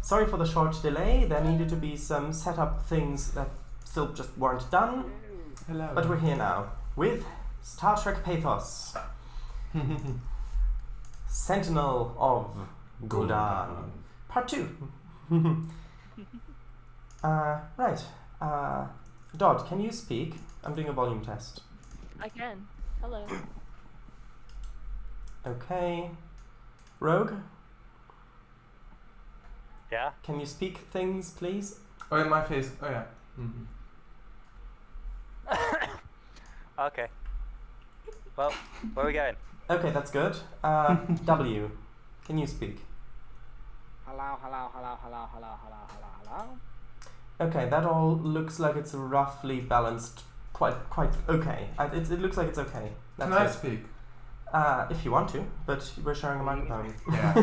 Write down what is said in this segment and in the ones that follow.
sorry for the short delay. There needed to be some setup things that still just weren't done. Hello. But we're here now with Star Trek Pathos. Sentinel of Guldahn. Part 2. Right. Dodd, can you speak? I'm doing a volume test. I can. Hello. Okay. Rogue? Yeah? Can you speak things, please? Oh, in my face. Oh, yeah. Okay. Well, where are we going? Okay, that's good. W, can you speak? Hello, hello, hello, hello, hello, hello, hello, hello. Okay, that all looks like it's roughly balanced. Quite okay. It looks like it's okay. That's Can I good. speak? If you want to, but we're sharing a microphone. Yeah.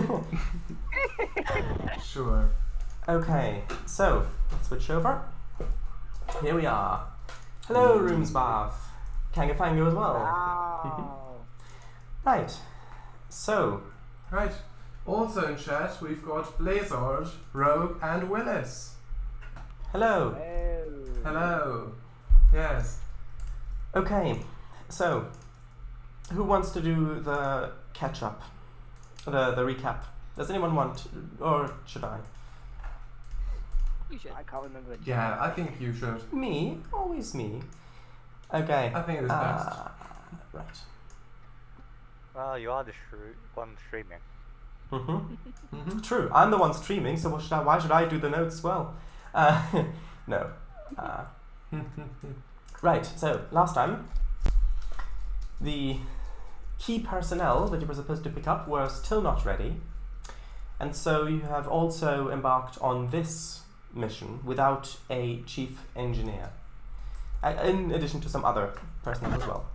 Sure. Okay, so let's switch over. Here we are. Hello, Rooms Bath. CangoFango as well. Wow. Right. So, Right. Also in chat, we've got Blazard, Rogue, and Willis. hello. Hello. Yes. Okay, so who wants to do the catch up? The recap. Does anyone want, or should I? You should. I can't remember the Yeah, I think you should. Me? Always me. Okay. I think it is best. Right. Well, you are the one streaming. True. I'm the one streaming, so why should I do the notes as well? No. Right. So last time, the key personnel that you were supposed to pick up were still not ready, and so you have also embarked on this mission without a chief engineer, in addition to some other personnel as well.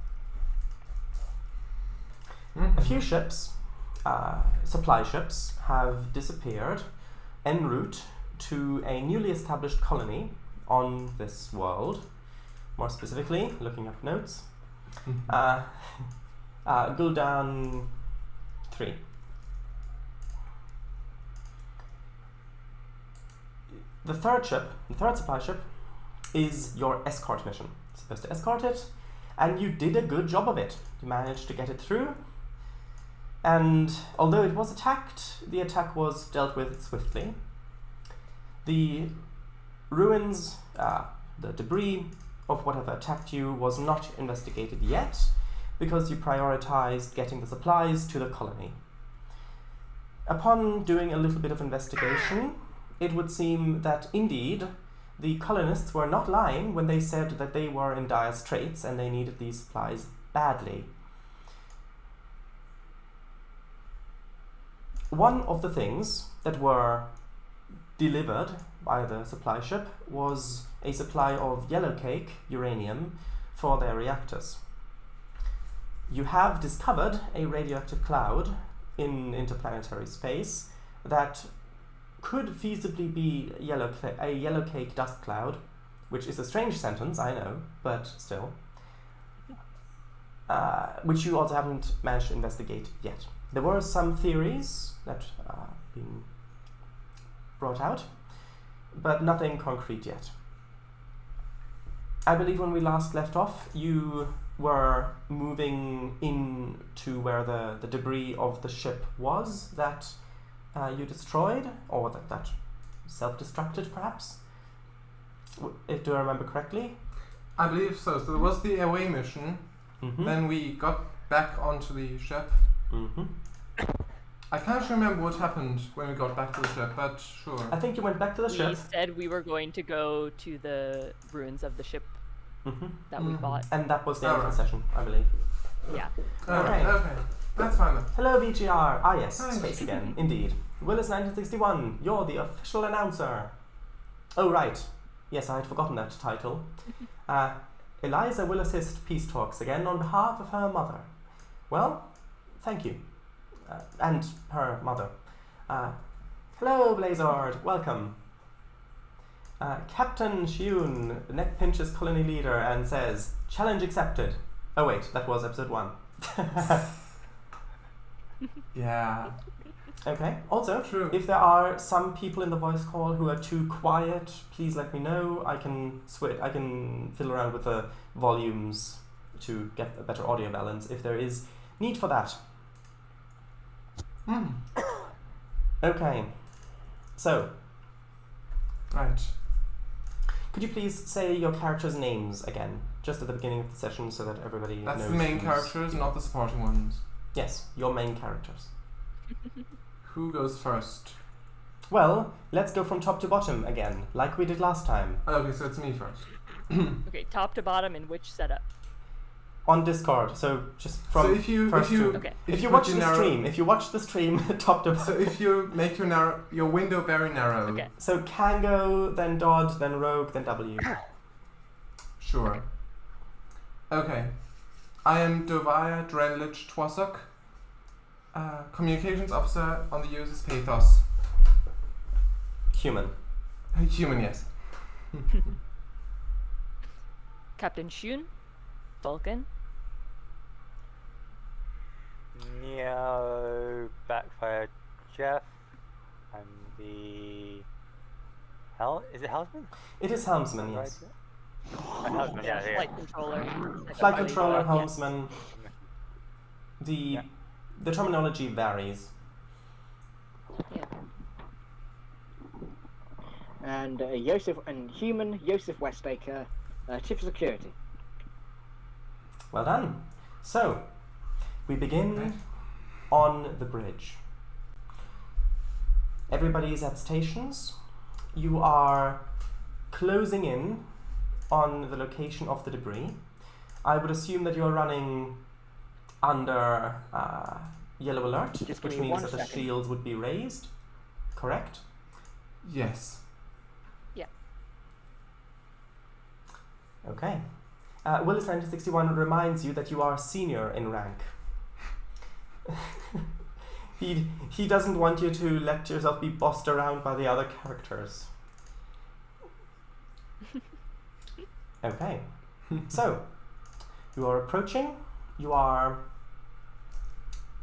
A few ships, supply ships, have disappeared en route to a newly established colony on this world. More specifically, looking up notes, Guldahn 3. The third supply ship, is your escort mission. You're supposed to escort it, and you did a good job of it. You managed to get it through, and although it was attacked, the attack was dealt with swiftly. The ruins, the debris of whatever attacked you was not investigated yet, because you prioritized getting the supplies to the colony. Upon doing a little bit of investigation, it would seem that indeed the colonists were not lying when they said that they were in dire straits and they needed these supplies badly. One of the things that were delivered by the supply ship was a supply of yellow cake uranium for their reactors. You have discovered a radioactive cloud in interplanetary space that could feasibly be a yellow cake dust cloud, which is a strange sentence, I know, but still. Which you also haven't managed to investigate yet. There were some theories that are being brought out, but nothing concrete yet. I believe when we last left off, you were moving into where the debris of the ship was that you destroyed, or that self-destructed perhaps? Do I remember correctly? I believe so. So there was the away mission, then we got back onto the ship. I can't remember what happened when we got back to the ship, but sure. I think you went back to the We ship. said we were going to go to the ruins of the ship that we bought. And that was the end of the session, I believe. Yeah. Okay. That's fine then. Hello VGR. Ah yes, Hi. space again, indeed. Willis 1961, you're the official announcer. Oh right, yes, I had forgotten that title. Eliza will assist Peace Talks again on behalf of her mother. Well, thank you. And her mother. Hello Blazard, welcome. Captain Shiun neck pinches colony leader and says, challenge accepted. Oh wait, that was episode 1. Yeah. Okay. Also, True. if there are some people in the voice call who are too quiet, please let me know. I can I can fiddle around with the volumes to get a better audio balance if there is need for that. Okay. So, Right. could you please say your characters' names again, just at the beginning of the session, so that everybody knows? That's the main who's- characters, not the supporting ones. Yes, your main characters. Who goes first? Well, let's go from top to bottom again, like we did last time. Okay, so it's me first. Okay, top to bottom in which setup? On Discord, so just from so if you first to... Okay. If you put watch your the stream, top to So bottom. if you make your window very narrow. Okay. So Cango, then Dodd, then Rogue, then W. Sure. Okay. I am Doviah Drenlich Twossock. Communications officer on the USS Pathos. Human. Human, yes. Captain Shiun, Vulcan, Nero, Backfire, Jeff. I'm the is it Helmsman? It is helmsman, yes. Helmsman, yeah. flight controller. Flight Yes. controller, helmsman. The terminology varies. Yeah. And Yosef Westacre, Chief of Security. Well done. So, we begin on the bridge. Everybody's at stations. You are closing in on the location of the debris. I would assume that you're running under yellow alert, Just give which me means 1 that the second. shields would be raised. Correct? Yes. Okay. Willis 1961 reminds you that you are senior in rank. He doesn't want you to let yourself be bossed around by the other characters. Okay. So, you are approaching. You are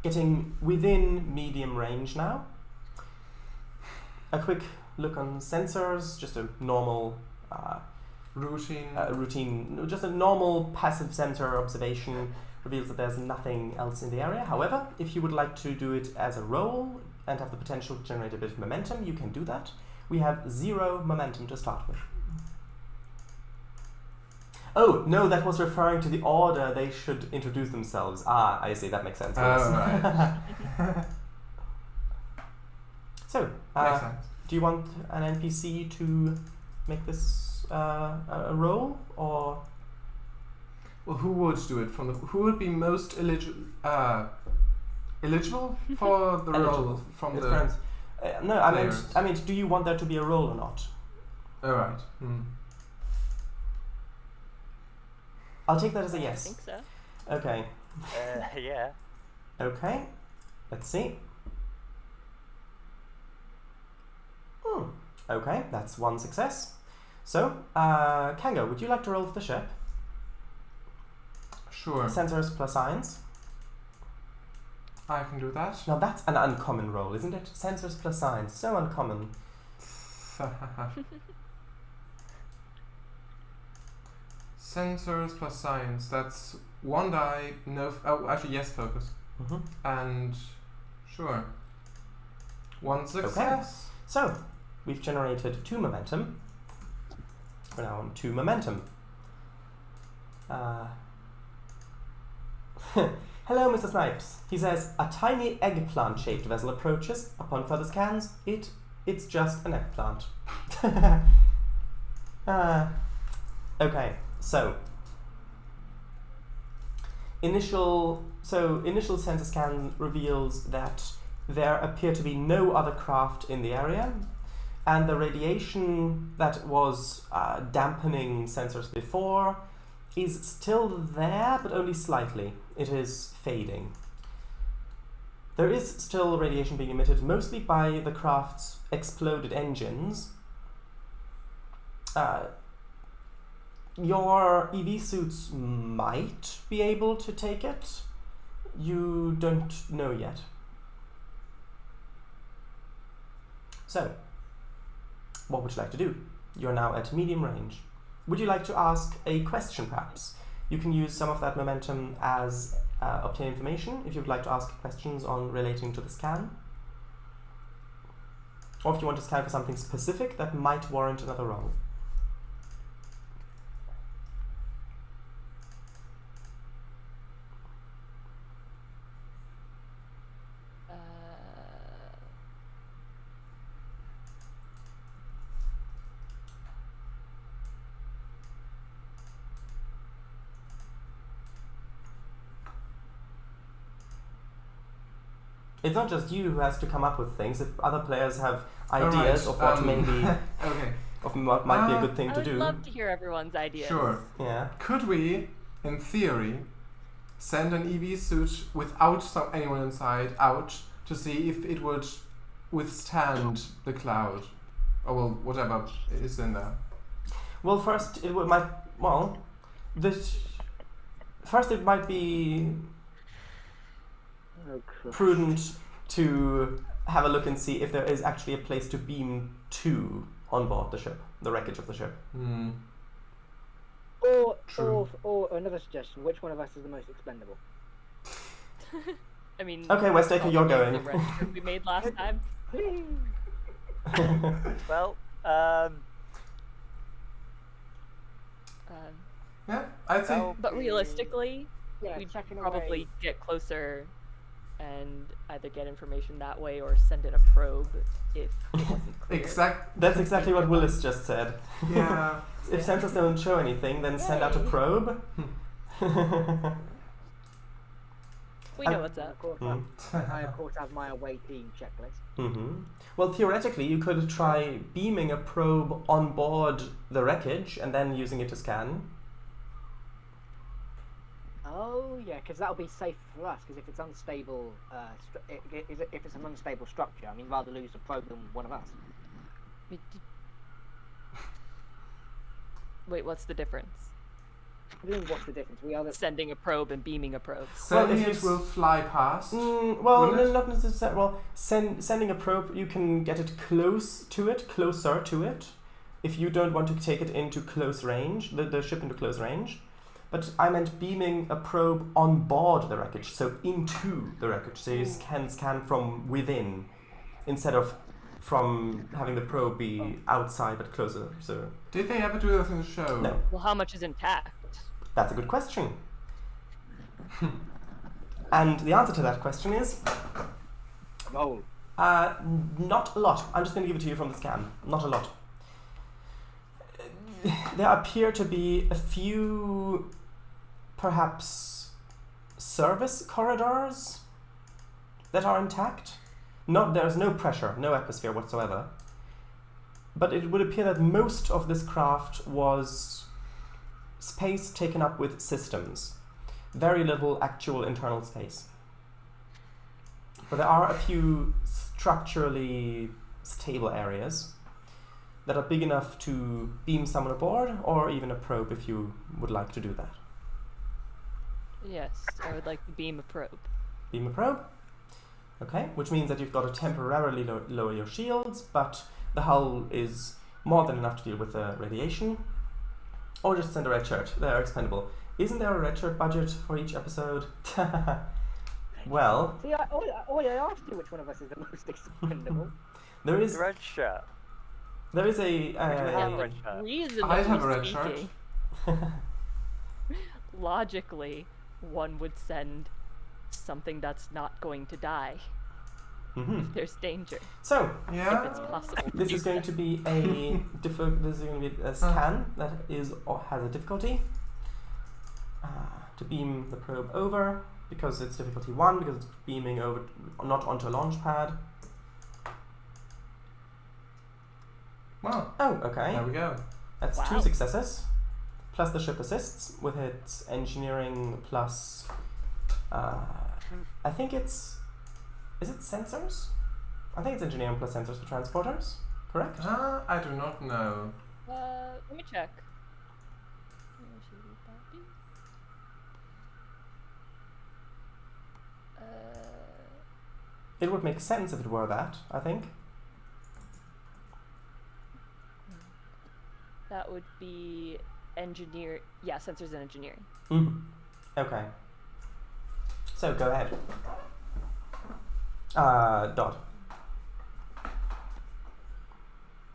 getting within medium range now. A quick look on sensors, just a normal Routine. just a normal passive sensor observation reveals that there's nothing else in the area. However, if you would like to do it as a roll and have the potential to generate a bit of momentum, you can do that. We have 0 momentum to start with. Oh, no, that was referring to the order they should introduce themselves. Ah, I see, that makes sense. Right. So, Makes sense. do you want an NPC to make this a roll, or Well, who would do it who would be most eligible for the role Eligible. from It's the friends. No, I players. meant, do you want there to be a roll or not? Alright. I'll take that as a I yes. think so. Okay. Yeah. Okay. Let's see. Okay, that's 1 success. So, Kango, would you like to roll for the ship? Sure. Sensors plus science. I can do that. Now that's an uncommon roll, isn't it? Sensors plus science. So uncommon. Sensors plus science. That's 1 die. No. Actually, yes. Focus. Mm-hmm. And sure. 1 success. So, we've generated 2 momentum. We're now on 2 momentum. Hello, Mr. Snipes. He says, a tiny eggplant-shaped vessel approaches. Upon further scans, it's just an eggplant. Okay, so initial sensor scan reveals that there appear to be no other craft in the area, and the radiation that was dampening sensors before is still there, but only slightly. It is fading. There is still radiation being emitted, mostly by the craft's exploded engines. Your EV suits might be able to take it. You don't know yet. So, what would you like to do? You're now at medium range. Would you like to ask a question, perhaps? You can use some of that momentum as obtain information if you'd like to ask questions on relating to the scan. Or if you want to scan for something specific that might warrant another roll. It's not just you who has to come up with things. If other players have ideas of what maybe of what might be a good thing to do. I would love to hear everyone's ideas. Sure. Yeah. Could we, in theory, send an EV suit without anyone inside out to see if it would withstand the cloud, or well, whatever is in there? Well, first it might be prudent to have a look and see if there is actually a place to beam to on board the ship, the wreckage of the ship. Or another suggestion, which one of us is the most expendable? I mean... Okay, Westacre, you're going. The red shirt we made last time. Well, yeah, I'd say. But realistically, Yeah, we'd checking probably away. get closer and either get information that way or send in a probe if it wasn't clear. That's exactly what Willis just said. Yeah. If sensors don't show anything, then send out a probe. We know what's up. Of course, I of course have my away team checklist. Well, theoretically, you could try beaming a probe on board the wreckage and then using it to scan. Oh yeah, because that'll be safe for us. Because if it's unstable, if it's an unstable structure, I mean, rather lose a probe than one of us. Wait, what's the difference? I mean, what's the difference? We are the Sending a probe and beaming a probe. Sending it will fly past. Well, no, not necessarily. Well, sending a probe, you can get it closer to it, if you don't want to take it into close range, the ship into close range. But I meant beaming a probe on board the wreckage, so into the wreckage, so you can scan from within, instead of from having the probe be outside but closer. So did they ever do this in the show? No. Well, how much is intact? That's a good question. And the answer to that question is roll. not a lot. I'm just going to give it to you from the scan. Not a lot. There appear to be a few, perhaps, service corridors that are intact. There's no pressure, no atmosphere whatsoever. But it would appear that most of this craft was space taken up with systems. Very little actual internal space. But there are a few structurally stable areas that are big enough to beam someone aboard, or even a probe if you would like to do that. Yes, I would like to beam a probe. Beam a probe? Okay, which means that you've got to temporarily lower your shields, but the hull is more than enough to deal with the radiation. Or just send a red shirt, they're expendable. Isn't there a red shirt budget for each episode? Well... See, I asked you which one of us is the most expendable. There is... The red shirt. There is a... red shirt. Reasonably I'd have a red shirt. speaking, logically, one would send something that's not going to die if there's danger. So, Yeah. If it's possible. this is going to be a scan that is or has a difficulty to beam the probe over, because it's difficulty 1, because it's beaming over not onto a launch pad. Well, Oh, okay. there we go. That's Wow. 2 successes, plus the ship assists with its engineering plus. I think it's. Is it sensors? I think it's engineering plus sensors for transporters. Correct. I do not know. Let me check. It would make sense if it were that, I think. That would be engineer. Yeah, sensors and engineering. Okay. So go ahead. Dot.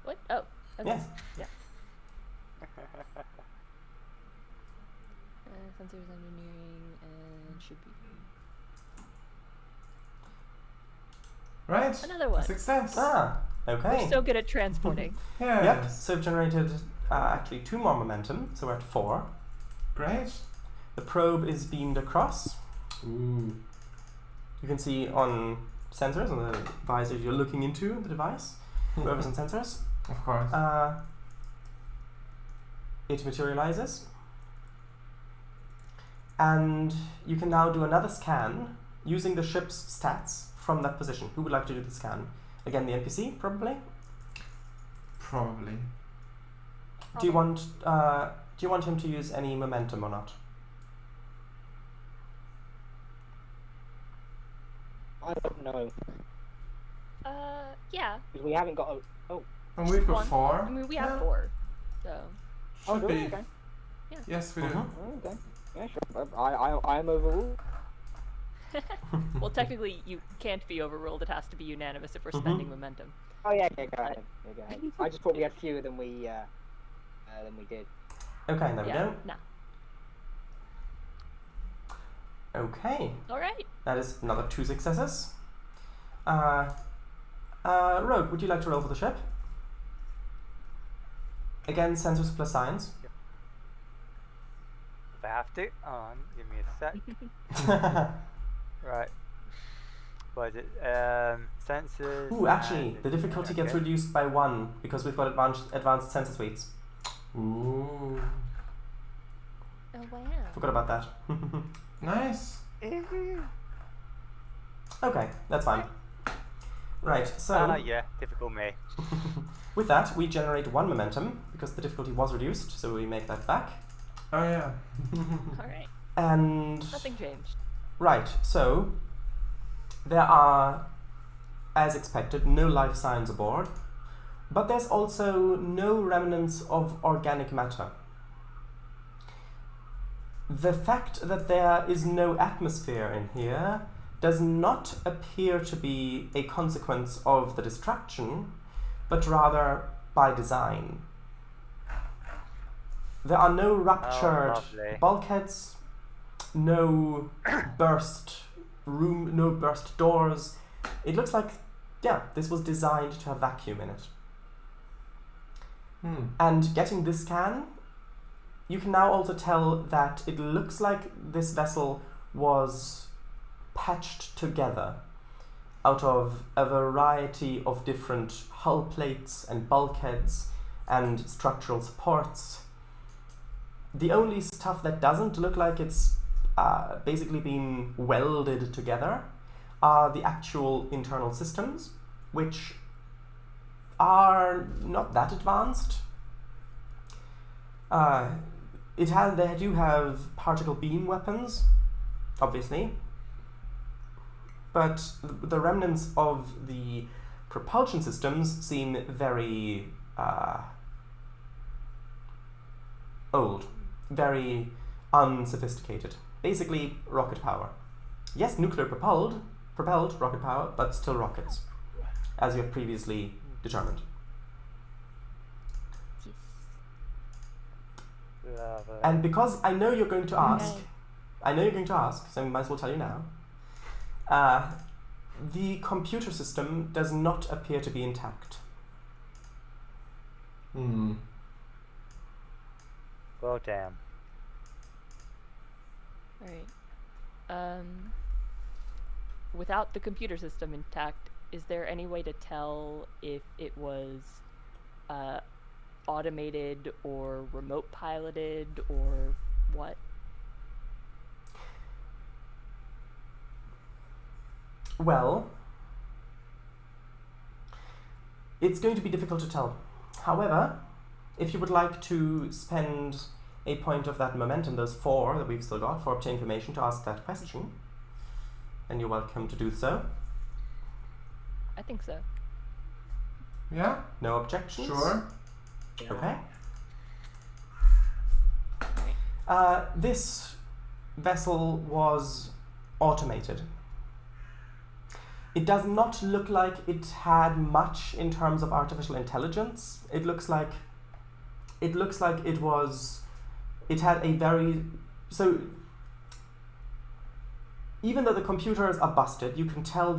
What? Oh. Okay. Yes. Yeah. Sensors engineering and should be. Right. Another one. Success. Okay. We're so good at transporting. Yes. Yep. So we've generated actually 2 more momentum, so we're at 4. Great. The probe is beamed across. Ooh. You can see on sensors on the visor you're looking into the device. Whoever's on sensors. Of course. It materializes. And you can now do another scan using the ship's stats from that position. Who would like to do the scan? Again, the NPC, probably? Probably. Do you want him to use any momentum or not? I don't know. Yeah. Because we haven't got a... And we've got One. 4. I mean, we have 4. So. Should do be. we? Okay. Yes, we do. Oh, okay. Yeah, sure. I'm overruled. Well, technically, you can't be overruled. It has to be unanimous if we're spending momentum. Oh yeah, okay, go ahead. Yeah, go ahead. I just thought we had fewer than we did. Okay, there we Yeah. go. Nah. Okay, All right. that is another 2 successes. Rogue, would you like to roll for the ship? Again, sensors plus science. If I have to, give me a sec. Right. What is it? Sensors. Ooh, actually, and the difficulty gets okay. reduced by 1 because we've got advanced sensor suites. Ooh. Oh wow. Forgot about that. Nice. Okay, that's fine. Right, so Yeah, typical me. with that we generate 1 momentum because the difficulty was reduced, so we make that back. Oh yeah. All right. And Nothing changed. right, so there are, as expected, no life signs aboard, but there's also no remnants of organic matter. The fact that there is no atmosphere in here does not appear to be a consequence of the destruction, but rather by design. There are no ruptured lovely. bulkheads, no burst doors. It looks like, yeah, this was designed to have vacuum in it. And getting this scan, you can now also tell that it looks like this vessel was patched together out of a variety of different hull plates and bulkheads and structural supports. The only stuff that doesn't look like it's basically been welded together are the actual internal systems, which are not that advanced. They do have particle beam weapons, obviously, but the remnants of the propulsion systems seem very old, very unsophisticated. Basically, rocket power. Yes, nuclear propelled rocket power, but still rockets, as you have previously determined. Love it. And because I know you're going to ask, so I might as well tell you now. The computer system does not appear to be intact. Well, damn. Alright. Without the computer system intact, is there any way to tell if it was automated or remote piloted or what? Well, it's going to be difficult to tell. However, if you would like to spend a point of that momentum, those 4 that we've still got, for obtain information to ask that question, then you're welcome to do so. I think so. Yeah? No objections? Sure. Okay. This vessel was automated. It does not look like it had much in terms of artificial intelligence. It looks like it had a very, so even though the computers are busted, you can tell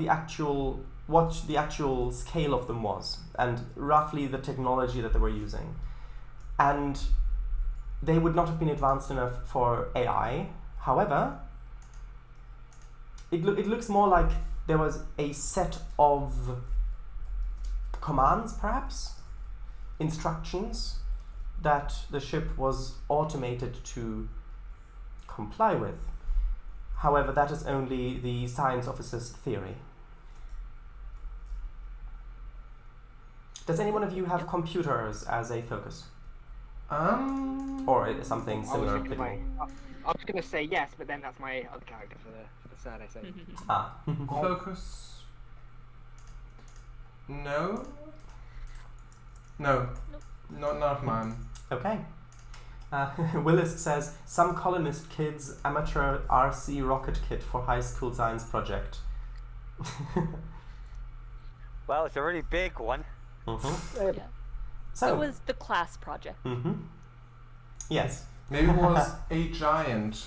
what the actual scale of them was and roughly the technology that they were using. And they would not have been advanced enough for AI. However, it looks more like there was a set of commands, perhaps, instructions, that the ship was automated to comply with. However, that is only the science officer's theory. Does any one of you have computers as a focus? Or something similar? I was going to say yes, but then that's my other character for the Saturday save. Focus. No. No. Nope. Not mine. Okay. Willis says, some colonist kids amateur RC rocket kit for high school science project. Well, it's a really big one. Mm-hmm. Yeah. So It was the class project. Mm-hmm. Yes. Maybe it was a giant.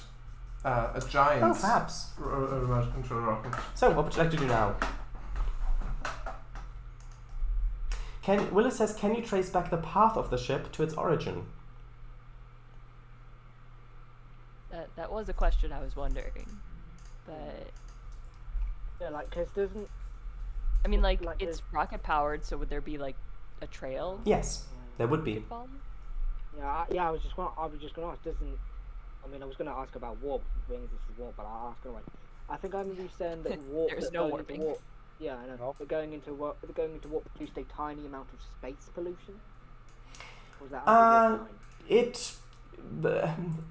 Oh, perhaps. Rocket. So, what would you like to do now? Willis says, can you trace back the path of the ship to its origin? That was a question I was wondering, but Yeah, like, because doesn't... I mean, like Like it's rocket powered, so would there be like a trail? Yes, there would be. you could follow? Yeah, I was just gonna ask, doesn't... I mean, I was gonna ask about warp, brings this is warp, but I'll ask anyway. I think I remember you saying that warp... There's that no going warping. into warp, yeah, I know. Nope. But going into warp produced a tiny amount of space pollution? Or was that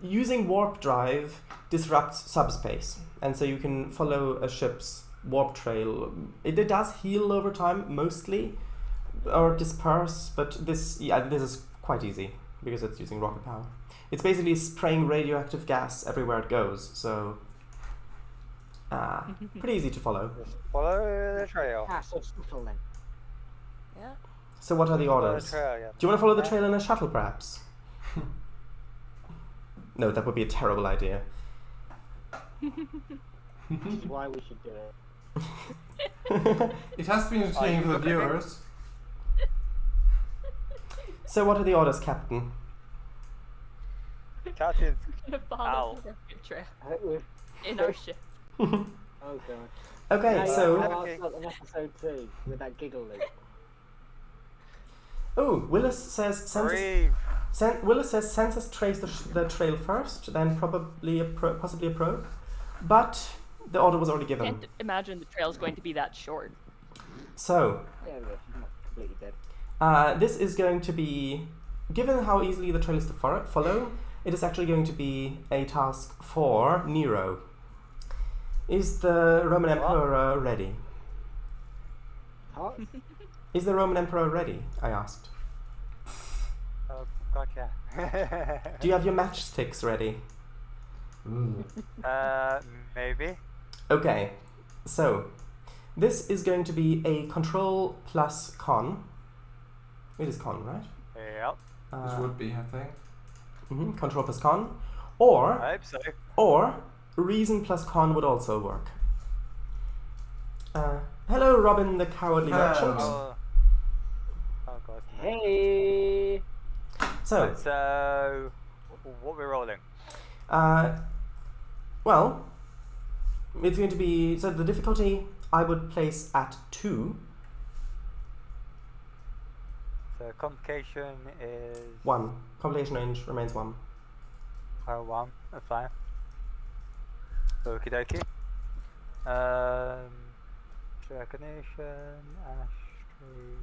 Using warp drive disrupts subspace, and so you can follow a ship's warp trail. It does heal over time, mostly, or disperse, but this is quite easy because it's using rocket power. It's basically spraying radioactive gas everywhere it goes, so pretty easy to follow. Just follow the trail. Ah, so subtle then. Yeah. So what are the Follow the orders? trail, yeah. Do you want to follow the trail in a shuttle, perhaps? No, that would be a terrible idea. Which is why we should do it. It has been entertaining for the viewers. So what are the orders, Captain? Captain's Gonna follow Ow. the rocket trail With- in our ship. Oh god. Okay, Now so... I'll start an episode 2 with that giggle loop. Oh, Willis says census... breathe. Willis says census trace the trail first, then possibly a probe. But the order was already given. Can't imagine the trail's going to be that short. So, Yeah, she's not completely dead. this is going to be... Given how easily the trail is to follow, it is actually going to be a task for Nero. Is the Roman Emperor ready? Huh? Is the Roman Emperor ready? I asked. Oh, gotcha. Do you have your matchsticks ready? Maybe. Okay, so this is going to be a control plus con. It is con, right? Yep. This would be, I think. Control plus con, or I hope so. reason plus con would also work. Hello, Robin, the cowardly Hello. merchant. Oh god. Hey! So, So, what we're rolling? well, it's going to be so the difficulty I would place at 2. So complication is 1. Compilation range remains 1. 1. That's fine. Okie dokie. Recognition, Astray.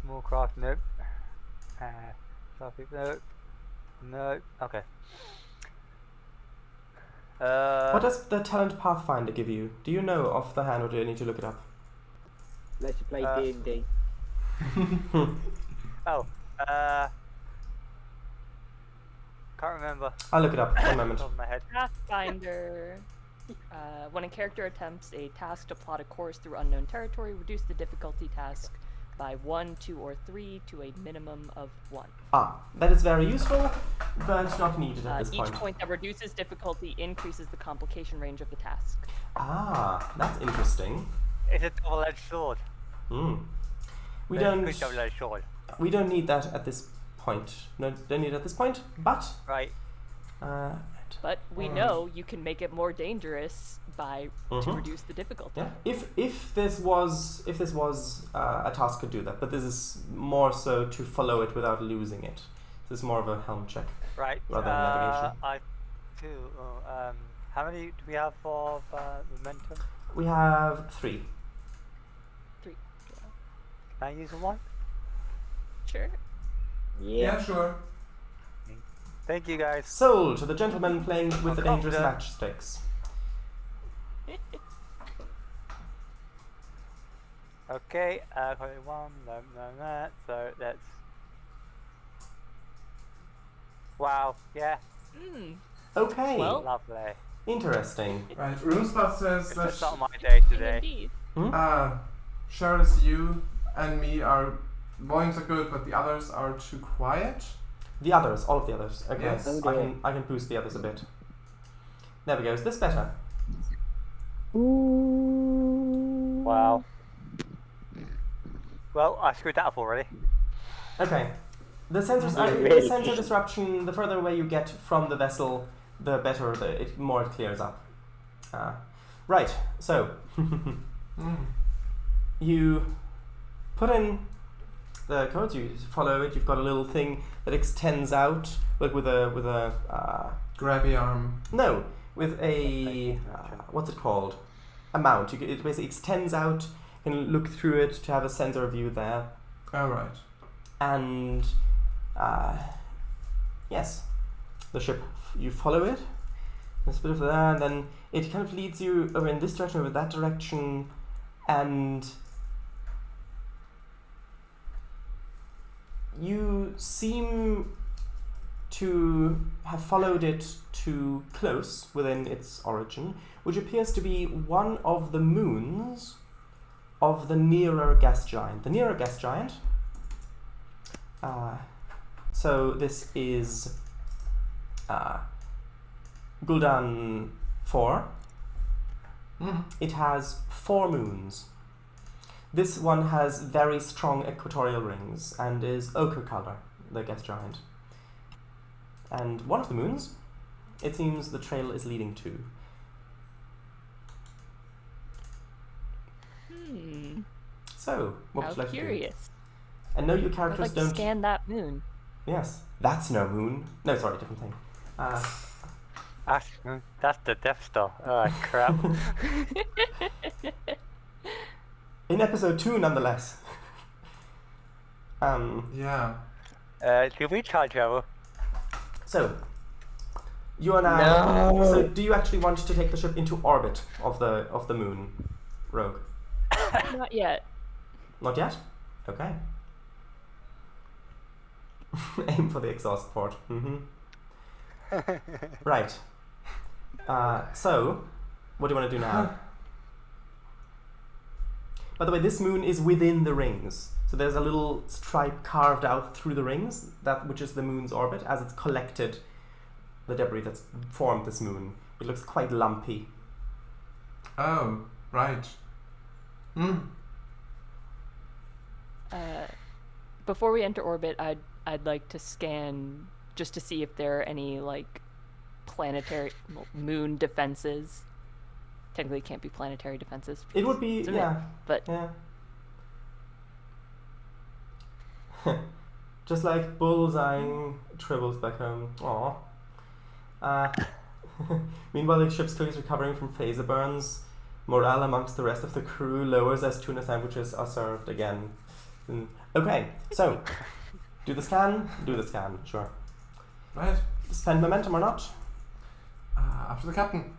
Small craft, nope. Traffic, nope. Nope. Okay. What does the talent Pathfinder give you? Do you know off the hand, or do I need to look it up? Let's play D&D. can't remember. I'll look it up. One Off moment. the top of my head. Pathfinder. When a character attempts a task to plot a course through unknown territory, reduce the difficulty task by 1, 2, or 3 to a minimum of 1. That is very useful, but not needed at this Each point. point that reduces difficulty increases the complication range of the task. That's interesting. It's a double-edged sword. We Very don't. good double-edged sword. We don't need that at this point. No, don't need it at this point. But. Right. But we know you can make it more dangerous by to reduce the difficulty. Yeah. If this was a task could do that, but this is more so to follow it without losing it. This is more of a helm check. Right. Rather than navigation. How many do we have for momentum? We have 3. 3. Can I use one? Sure. Yeah, sure. Thank you, guys. Sold to the gentleman playing with the dangerous matchsticks. Okay, 1, no, so that's... Wow, yeah, Okay. Well- lovely. Interesting. Right. RuneSpot says It's that just not my day today. Indeed. Charles, you and me are volumes are good, but the others are too quiet. The others, all of the others. Okay. Yes. Oh, I dear. can boost the others a bit. There we go. Is this better? Wow. Well, I screwed that up already. Okay. The sensors are, Really? the sensor disruption, the further away you get from the vessel, the better more it clears up. Right. So you put in the codes, you follow it, you've got a little thing that extends out like with a Grabby arm. no, with a what's it called? A mount. It basically extends out. You can look through it to have a sensor view there. Oh, right. And yes, the ship, you follow it. There's a bit of that, and then it kind of leads you over in this direction, over that direction, and you seem to have followed it too close within its origin, which appears to be one of the moons of the Nero gas giant. The Nero gas giant. So this is Guldahn 4. It has 4 moons. This one has very strong equatorial rings and is ochre color, the gas giant. And one of the moons, it seems the trail is leading to. So, what would you How like to do? curious. And no, your I'd characters like to don't. scan that moon. Yes, that's no moon. No, sorry, different thing. That's the Death Star. Oh, crap. In episode 2, nonetheless. Yeah. Do we time travel? So, you are now. No. So, do you actually want to take the ship into orbit of the moon, Rogue? Not yet. Not yet. Okay. Aim for the exhaust port. Right. So, what do you want to do now? By the way, this moon is within the rings. So there's a little stripe carved out through the rings, that which is the moon's orbit, as it's collected the debris that's formed this moon. It looks quite lumpy. Oh, right. Before we enter orbit, I'd like to scan just to see if there are any like planetary moon defenses. Technically, it can't be planetary defenses. It would be, it's a myth, yeah. but Yeah. Just like bullseyeing tribbles back home. Aww. Meanwhile, the ship's crew is recovering from phaser burns. Morale amongst the rest of the crew lowers as tuna sandwiches are served again. Okay, so do the scan. Do the scan. Sure. Right. Spend momentum or not? Up to the captain.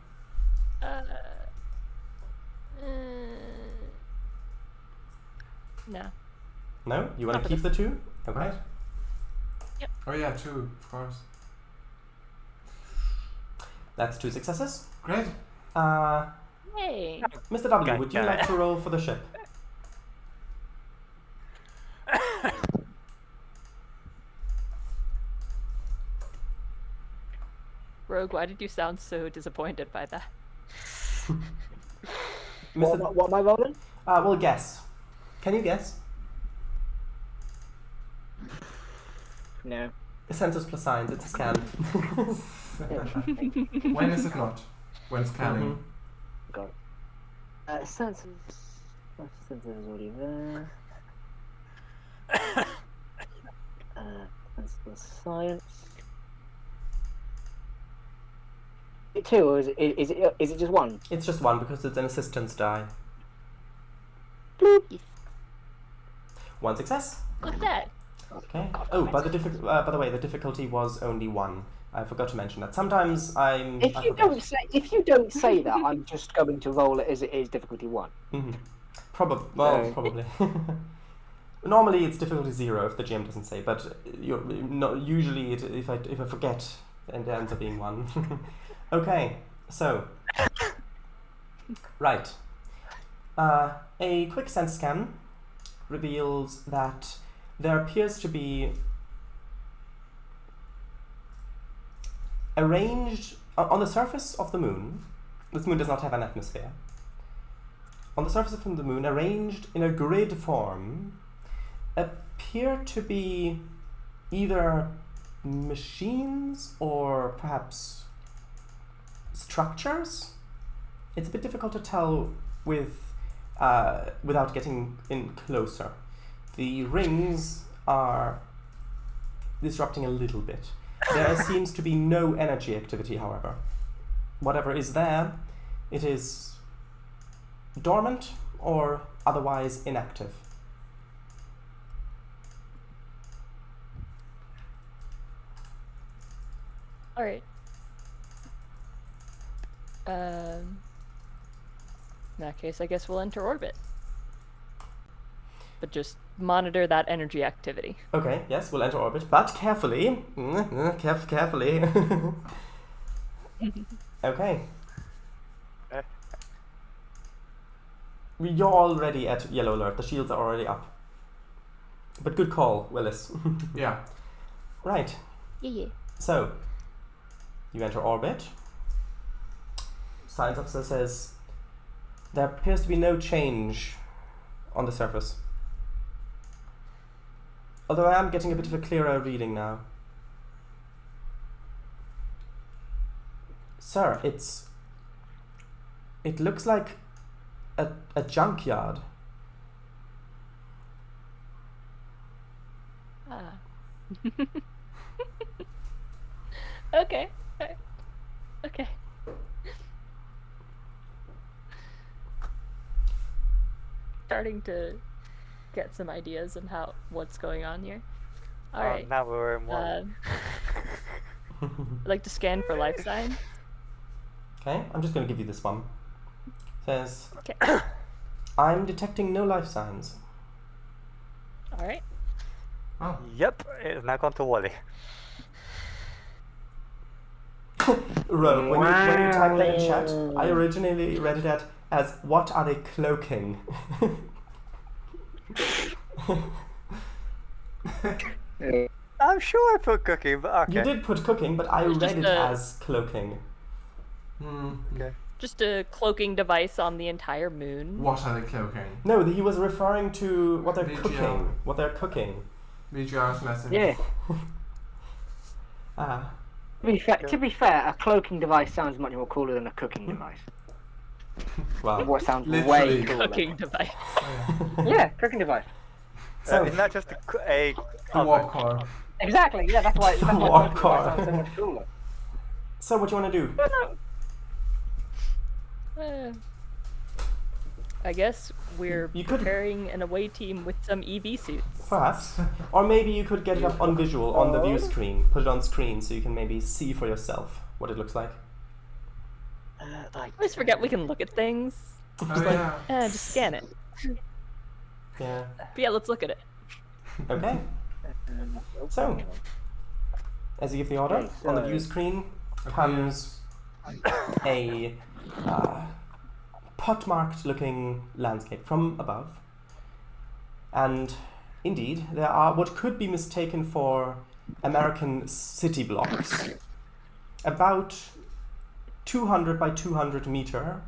No. No. You want Not to for keep the 2? Okay. Oh yeah, 2, of course. That's 2 successes. Great. Hey. Mr. W, Okay, would you got like it. to roll for the ship? Rogue, why did you sound so disappointed by that? Mr. What am I rolling? Well, guess. Can you guess? No. Sensors plus signs, it's a scan. When is it not? When scanning. Got it. Sensors. Sensors is already there. Sensors science. Is it 2 or is it just 1? It's just 1 because it's an assistance die. Yes. 1 success. Look at that. Okay. Oh, by the way, the difficulty was only 1. I forgot to mention that. Sometimes If I you forget. don't say that, I'm just going to roll it as it is difficulty 1. Mm-hmm. No. Probably. Normally it's difficulty 0 if the GM doesn't say, but usually if I forget, and it ends up being 1. Okay, so right. A quick sense scan reveals that there appears to be arranged on the surface of the moon. This moon does not have an atmosphere. On the surface of the moon, arranged in a grid form, appear to be either machines or perhaps structures. It's a bit difficult to tell without getting in closer. The rings are disrupting a little bit. There seems to be no energy activity, however. Whatever is there, it is dormant or otherwise inactive. All right. In that case, I guess we'll enter orbit. But just monitor that energy activity. Okay, yes, we'll enter orbit, but carefully. Carefully. Okay. You're already at yellow alert. The shields are already up. But good call, Willis. Yeah. Right. Yeah. So, you enter orbit. Science officer says there appears to be no change on the surface. Although I am getting a bit of a clearer reading now. Sir, it looks like a junkyard. Ah. Okay. Okay. Starting to get some ideas on what's going on here. All right. Now we're in one. I'd like to scan for life signs. Okay, I'm just going to give you this one. Says, Okay. I'm detecting no life signs. All right. Oh. Yep, it's now gone to Wally. Rogue, when you typed that in chat, I originally read it as what are they cloaking? I'm sure I put cooking, but okay. You did put cooking, but I It's read just it a- as cloaking. Okay. Just a cloaking device on the entire moon. What are they cloaking? No, he was referring to what they're VGR. cooking. What they're cooking. VGR's message. Yeah. Ah. To be fair, a cloaking device sounds much more cooler than a cooking device. Well. What sounds Literally. way cooler. Cooking device. Yeah, cooking device. So, Isn't that just a The walk car. Exactly. Yeah, that's why. That's why What cooking car? device sounds so much cooler. so what do you want to do? I guess we're You could- preparing an away team with some EV suits. Perhaps. Or maybe you could get it up on visual on the view screen. Put it on screen so you can maybe see for yourself what it looks like. I always forget we can look at things. Oh yeah. Just scan it. Yeah. But yeah, let's look at it. Okay. So, as you give the order, Okay, on the so- view screen comes a pot-marked looking landscape from above. And indeed, there are what could be mistaken for American city blocks, about 200 by 200 meter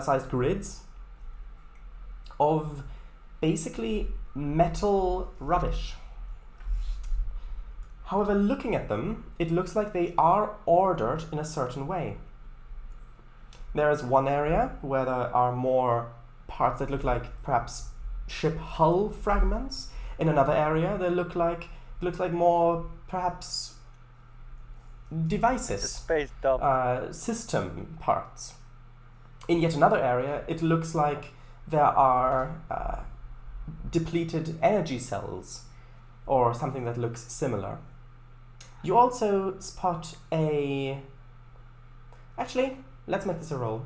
sized grids of basically metal rubbish. However, looking at them, it looks like they are ordered in a certain way. There is one area where there are more parts that look like perhaps ship hull fragments. In another area, they look like more perhaps devices, Space dump. system parts. In yet another area, it looks like there are depleted energy cells or something that looks similar. You also spot actually, let's make this a roll.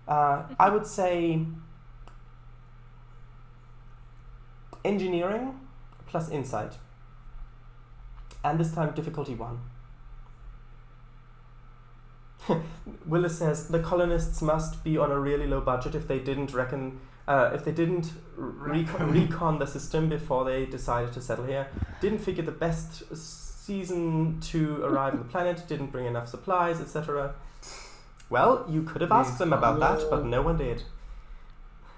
I would say engineering plus insight. And this time difficulty 1. Willis says the colonists must be on a really low budget if they didn't recon the system before they decided to settle here. Didn't figure the best season to arrive on the planet. Didn't bring enough supplies, etc. Well, you could have asked them about that, but no one did.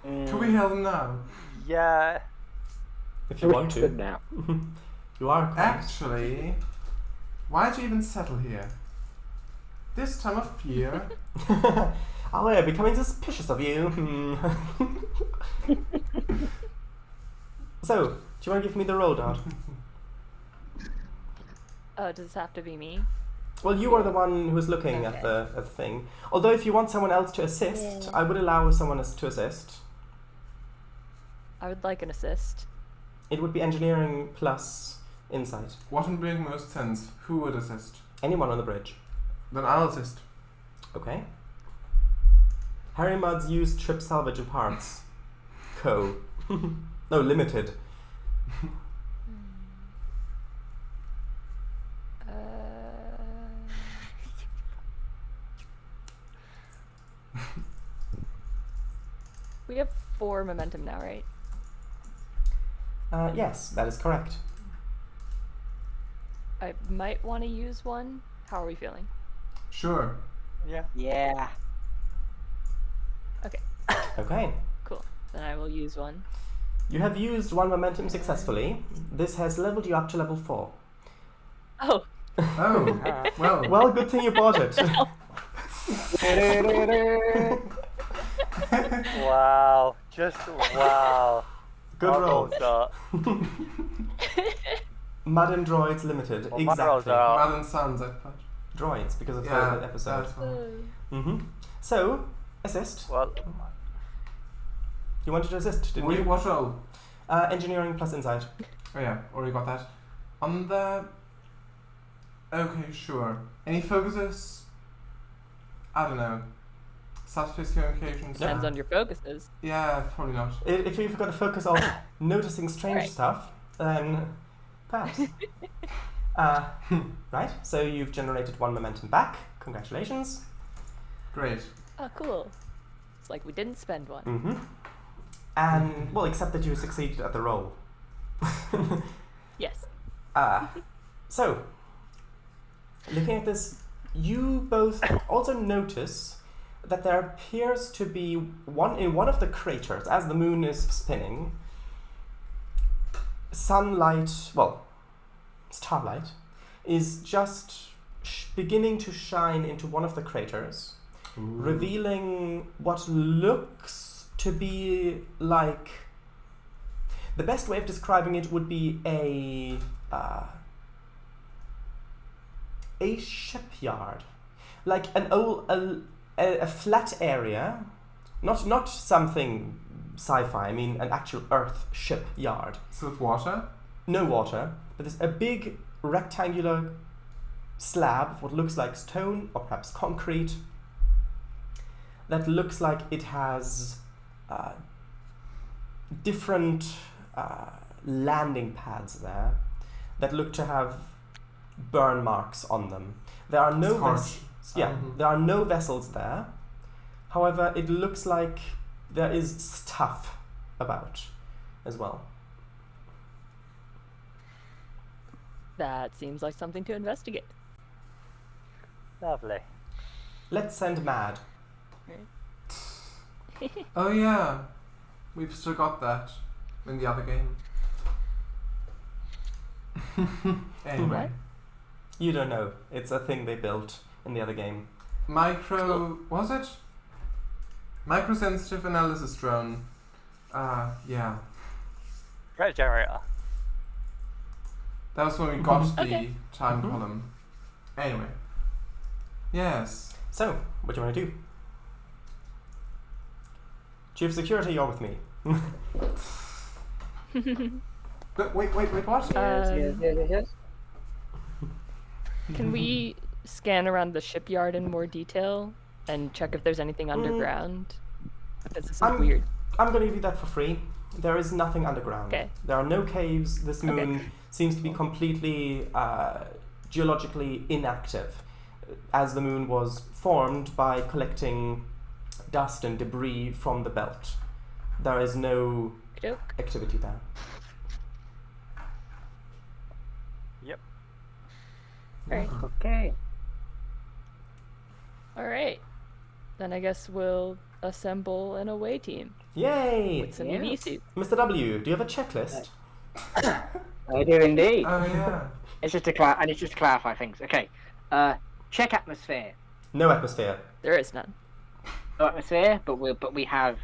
Can we hear them now? Yeah. If you want to. Now. You are correct. Actually, why'd you even settle here? This time of year. Oh, we're becoming suspicious of you. So, do you want to give me the roll, Dot? Oh, does this have to be me? Well, you are the one who's looking at the thing. Although, if you want someone else to assist, I would allow someone else to assist. I would like an assist. It would be engineering plus insight. What would make most sense? Who would assist? Anyone on the bridge. Then I'll assist. Okay. Harry Mudd's used ship salvage and parts. Co. No, limited. We have 4 momentum now, right? Yes, that is correct. I might want to use one. How are we feeling? Sure. Yeah. Yeah. Okay. Cool. Then I will use one. You have used 1 momentum successfully. This has leveled you up to level 4. Oh. Oh, well. Well, good thing you bought it. Wow. Just wow. Good roll. Start. Mud and Droids Limited. Well, my rolls exactly. are- Mad and Sons, I thought. Droids, because of Yeah, the episode. that's fine. Mm-hmm. So, assist. Well, You wanted to assist, didn't you? What roll? Engineering plus insight. Oh yeah, already got that. On the... Okay, sure. Any focuses? I don't know. Subspace communications? Depends on your focuses. Yeah, probably not. If you've got a focus on noticing strange Right. stuff, then perhaps. Right, so you've generated 1 momentum back. Congratulations. Great. Oh, cool. It's like we didn't spend one. Mm-hmm. And, well, except that you succeeded at the roll. Yes. So, looking at this, you both also notice that there appears to be in one of the craters, as the moon is spinning, starlight, is just beginning to shine into one of the craters, revealing what looks to be like... The best way of describing it would be a shipyard, like a flat area, not something sci-fi. I mean, an actual Earth shipyard. So with water? No water, but there's a big rectangular slab of what looks like stone or perhaps concrete that looks like it has different landing pads there that look to have burn marks on them. There are no Scorch. there are no vessels there. However, it looks like there is stuff about as well. That seems like something to investigate. Lovely. Let's send Mad. Oh yeah, we've still got that in the other game. Anyway, What? You don't know. It's a thing they built in the other game. was it? Microsensitive analysis drone. Yeah. Credit generator. That was when we got the Okay. time Mhm. column. Anyway. Yes. So, what do you want to do? Chief Security, you're with me. But wait, what? Yes. Can we scan around the shipyard in more detail and check if there's anything underground? Because this is weird. I'm going to give you that for free. There is nothing underground. Okay. There are no caves. This moon Okay. seems to be completely geologically inactive, as the moon was formed by collecting dust and debris from the belt. There is no Okey-doke. activity there. Yep. Alright. Okay. Alright. Then I guess we'll assemble an away team Yay! with some Yeah. UV suits. Mr. W, do you have a checklist? I do indeed. Oh yeah. It's just to I need just to clarify things. Okay. Check atmosphere. No atmosphere. There is none. No atmosphere, but we have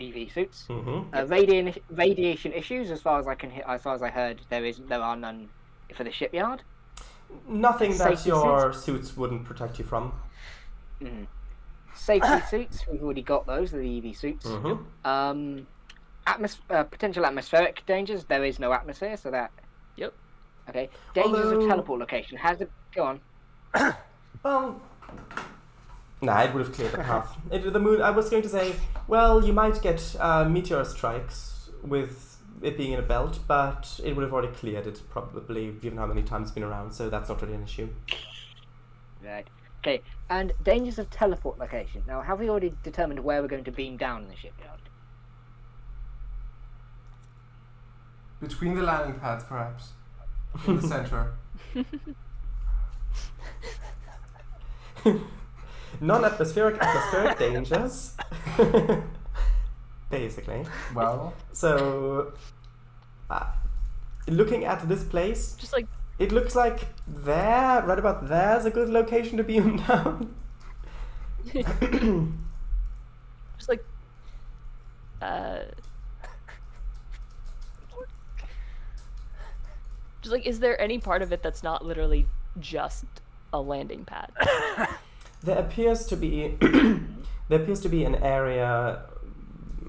EV suits. Mm-hmm. Radiation issues, as far as I heard, there are none for the shipyard. Nothing that Safety your suits wouldn't protect you from. Mm-hmm. Safety suits, we've already got those, the EV suits. Mm-hmm. Potential atmospheric dangers, there is no atmosphere, so that. Yep. Okay. Dangers Although- of teleport location. Has it? Go on. Well, nah, it would have cleared the path. The moon. I was going to say, well, you might get meteor strikes with it being in a belt, but it would have already cleared it, probably, given how many times it's been around. So that's not really an issue. Right. Okay. And dangers of teleport location. Now, have we already determined where we're going to beam down in the shipyard? Between the landing pads, perhaps. In the center. Non-atmospheric, atmospheric dangers. Basically. Well. So, looking at this place, Just like it looks like right about there's a good location to beam down. just like just like, is there any part of it that's not literally just a landing pad? There appears to be an area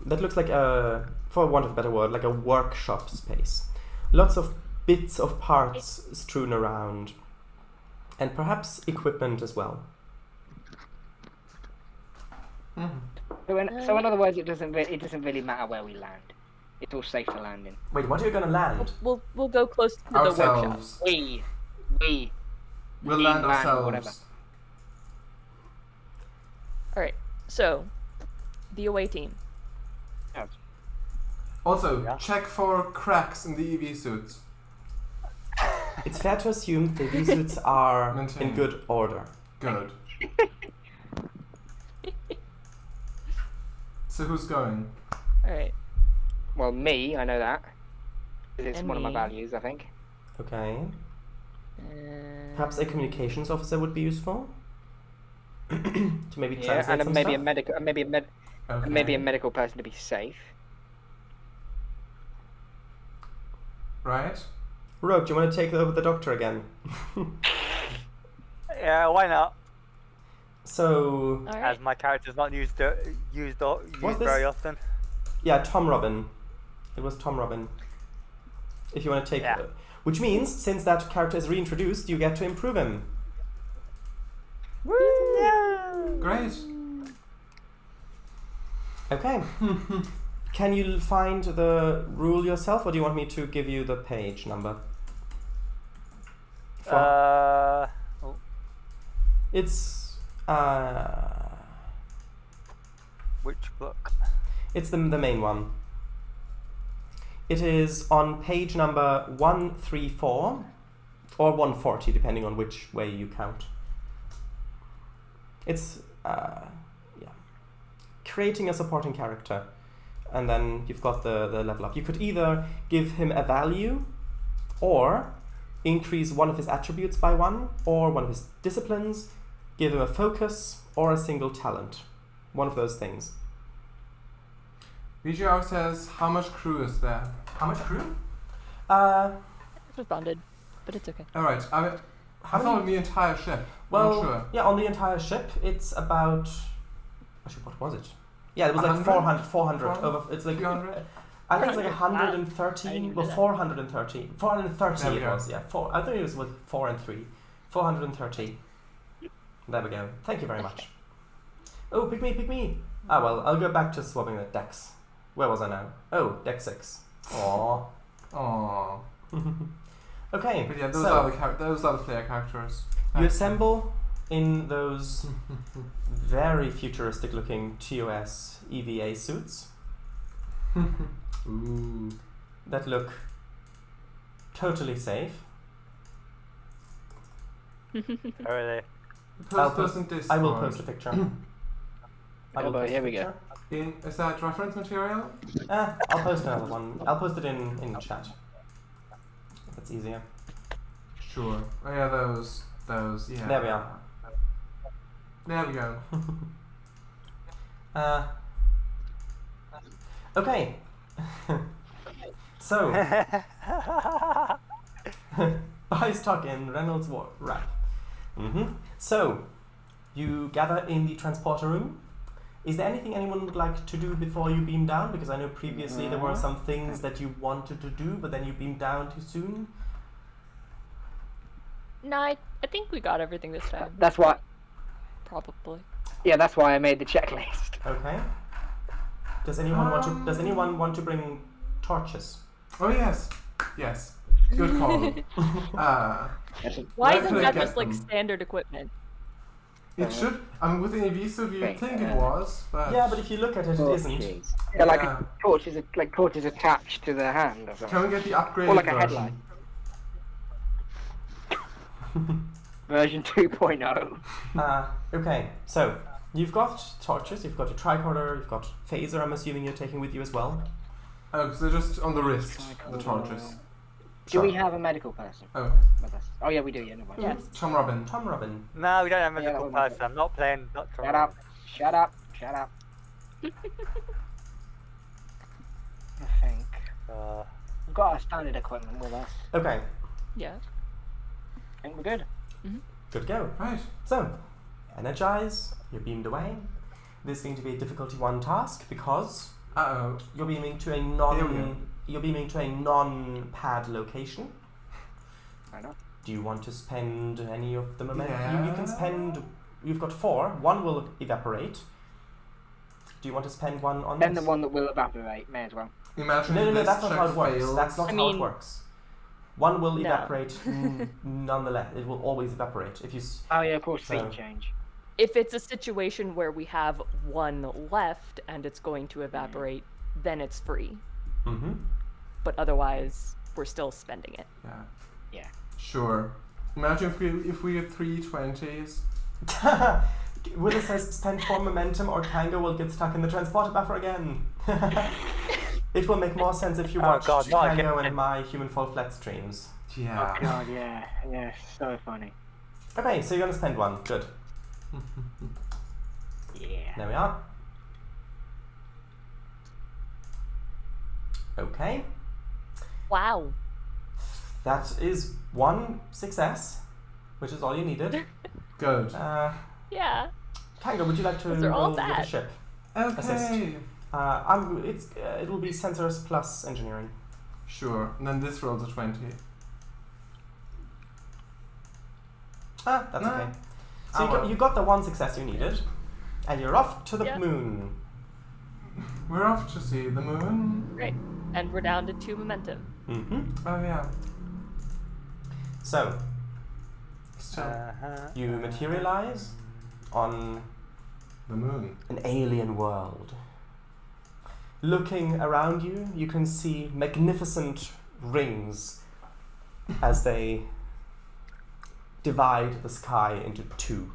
that looks like for want of a better word, like a workshop space. Lots of bits of parts strewn around, and perhaps equipment as well. Mhm. So in other words, it doesn't really matter where we land. It's all safe to land in. Wait, what are you gonna land? We'll go close to the workshop. Ourselves. We'll land land, whatever. ourselves. All right. So, the away team. Also, Yeah. check for cracks in the EV suits. It's fair to assume the V suits are in Maintained. good order. Good. So who's going? All right. Well, me, I know that. 'Cause it's And one of my me. values, I think. Okay. Perhaps a communications officer would be useful to maybe Yeah, translate and some maybe stuff. Okay. maybe a medical person to be safe. Right? Rogue, do you want to take over the doctor again? Yeah, why not? So, All As right. my character's not used What's very this? often. yeah, Tom Robin. It was Tom Robin. If you want to take... Yeah. which means, since that character is reintroduced, you get to improve him. Great. Okay. Can you find the rule yourself, or do you want me to give you the page number? For, Oh, it's which book? it's the main one. It is on page number 134 or 140, depending on which way you count. It's creating a supporting character, and then you've got the level up. You could either give him a value, or increase one of his attributes by 1, or one of his disciplines, give him a focus, or a single talent. One of those things. VGR says, how much crew is there? How much crew? It's responded, but it's okay. Alright, I thought the entire ship. Well, I'm not sure. yeah, on the entire ship, it's about... Actually, what was it? Yeah, it was like 100? 400 over... It's like... 300? I think it's like 400. Wow. I 113... didn't Well, know that. 413. 430 There we it go. was, yeah. I think it was with 4 and 3. 430. There we go. Thank you very much. Oh, pick me! Ah, well, I'll go back to swapping the decks. Where was I now? Oh, deck 6. Aww. Aww. Okay, But yeah, those so are the player characters. you assemble in those very futuristic looking TOS EVA suits Ooh. that look totally safe. Oh, really? I'll Post in Discord. I will post a picture. I will but post here a we go. picture. Is that reference material? I'll post another one. I'll post it in chat. That's easier. Sure. Oh yeah, those, yeah. There we are. There we go. Okay. So, buy stock in Reynolds Wrap. So, you gather in the transporter room. Is there anything anyone would like to do before you beam down? Because I know previously there were some things that you wanted to do, but then you beamed down too soon. No, I think we got everything this time. That's why. Probably. Yeah, that's why I made the checklist. Okay. Does anyone want to bring torches? Oh yes. Yes. Good call. Why Where isn't could I that get just like them? standard equipment? It should. I mean, with the AV suit, you'd Okay, think it was, but Yeah, but if you look at it, it isn't. Yeah, like Yeah. torches attached to the hand or something. Can we get the upgraded Or like a version? headlight. Version 2.0. Okay, so you've got torches, you've got a tricorder, you've got phaser. I'm assuming you're taking with you as well. Oh, because they're just on the wrist, the torches. Do we have a medical person Oh, with us? Oh yeah, we do. Yeah, no worries. Yes. Tom Robin. Tom Robin. No, we don't have a Yeah, medical that would be person. I'm not playing Dr. Shut up. Shut up. Shut up. I think we've got our standard equipment with us. Okay, Yeah. I think we're good. good to go. Right. So, energize, you're beamed away. This is going to be a difficulty 1 task because Uh-oh. you're beaming to a Here we go. non-pad location. I know. Do you want to spend any of the momentum? Yeah. You can spend. You've got 4. 1 will evaporate. Do you want to spend 1 on Then this? the one that will evaporate, may as well. Imagine No, if this that's not check how it works. fails. That's not I how mean- it works. 1 will No. evaporate nonetheless. It will always evaporate. If you Oh yeah, of course, So- speed change. If it's a situation where we have 1 left and it's going to evaporate, then it's free. Mm-hmm. But otherwise, we're still spending it. Yeah. Yeah. Sure. Imagine if we get 3 20s. Willis says spend 4 momentum or Kango will get stuck in the transporter buffer again. It will make more sense if you Oh watch God, not Kango again. and my Human Fall Flat streams. Yeah. Oh god, yeah, yeah, so funny. Okay, so you're gonna spend 1. Good. Yeah. There we are. Okay. Wow. That is 1 success, which is all you needed. Good. Yeah. Kango, would you like to Those are all roll with the bad. ship? Okay. It will be sensors plus engineering. Sure. And then this rolls a 20. That's No. okay. So you got the 1 success you needed, and you're off to the Yeah. moon. We're off to see the moon. Great. And we're down to 2 momentum. Mm-hmm. Oh yeah. So, So, You materialize on the moon. an alien world. Looking around you, you can see magnificent rings as they divide the sky into two.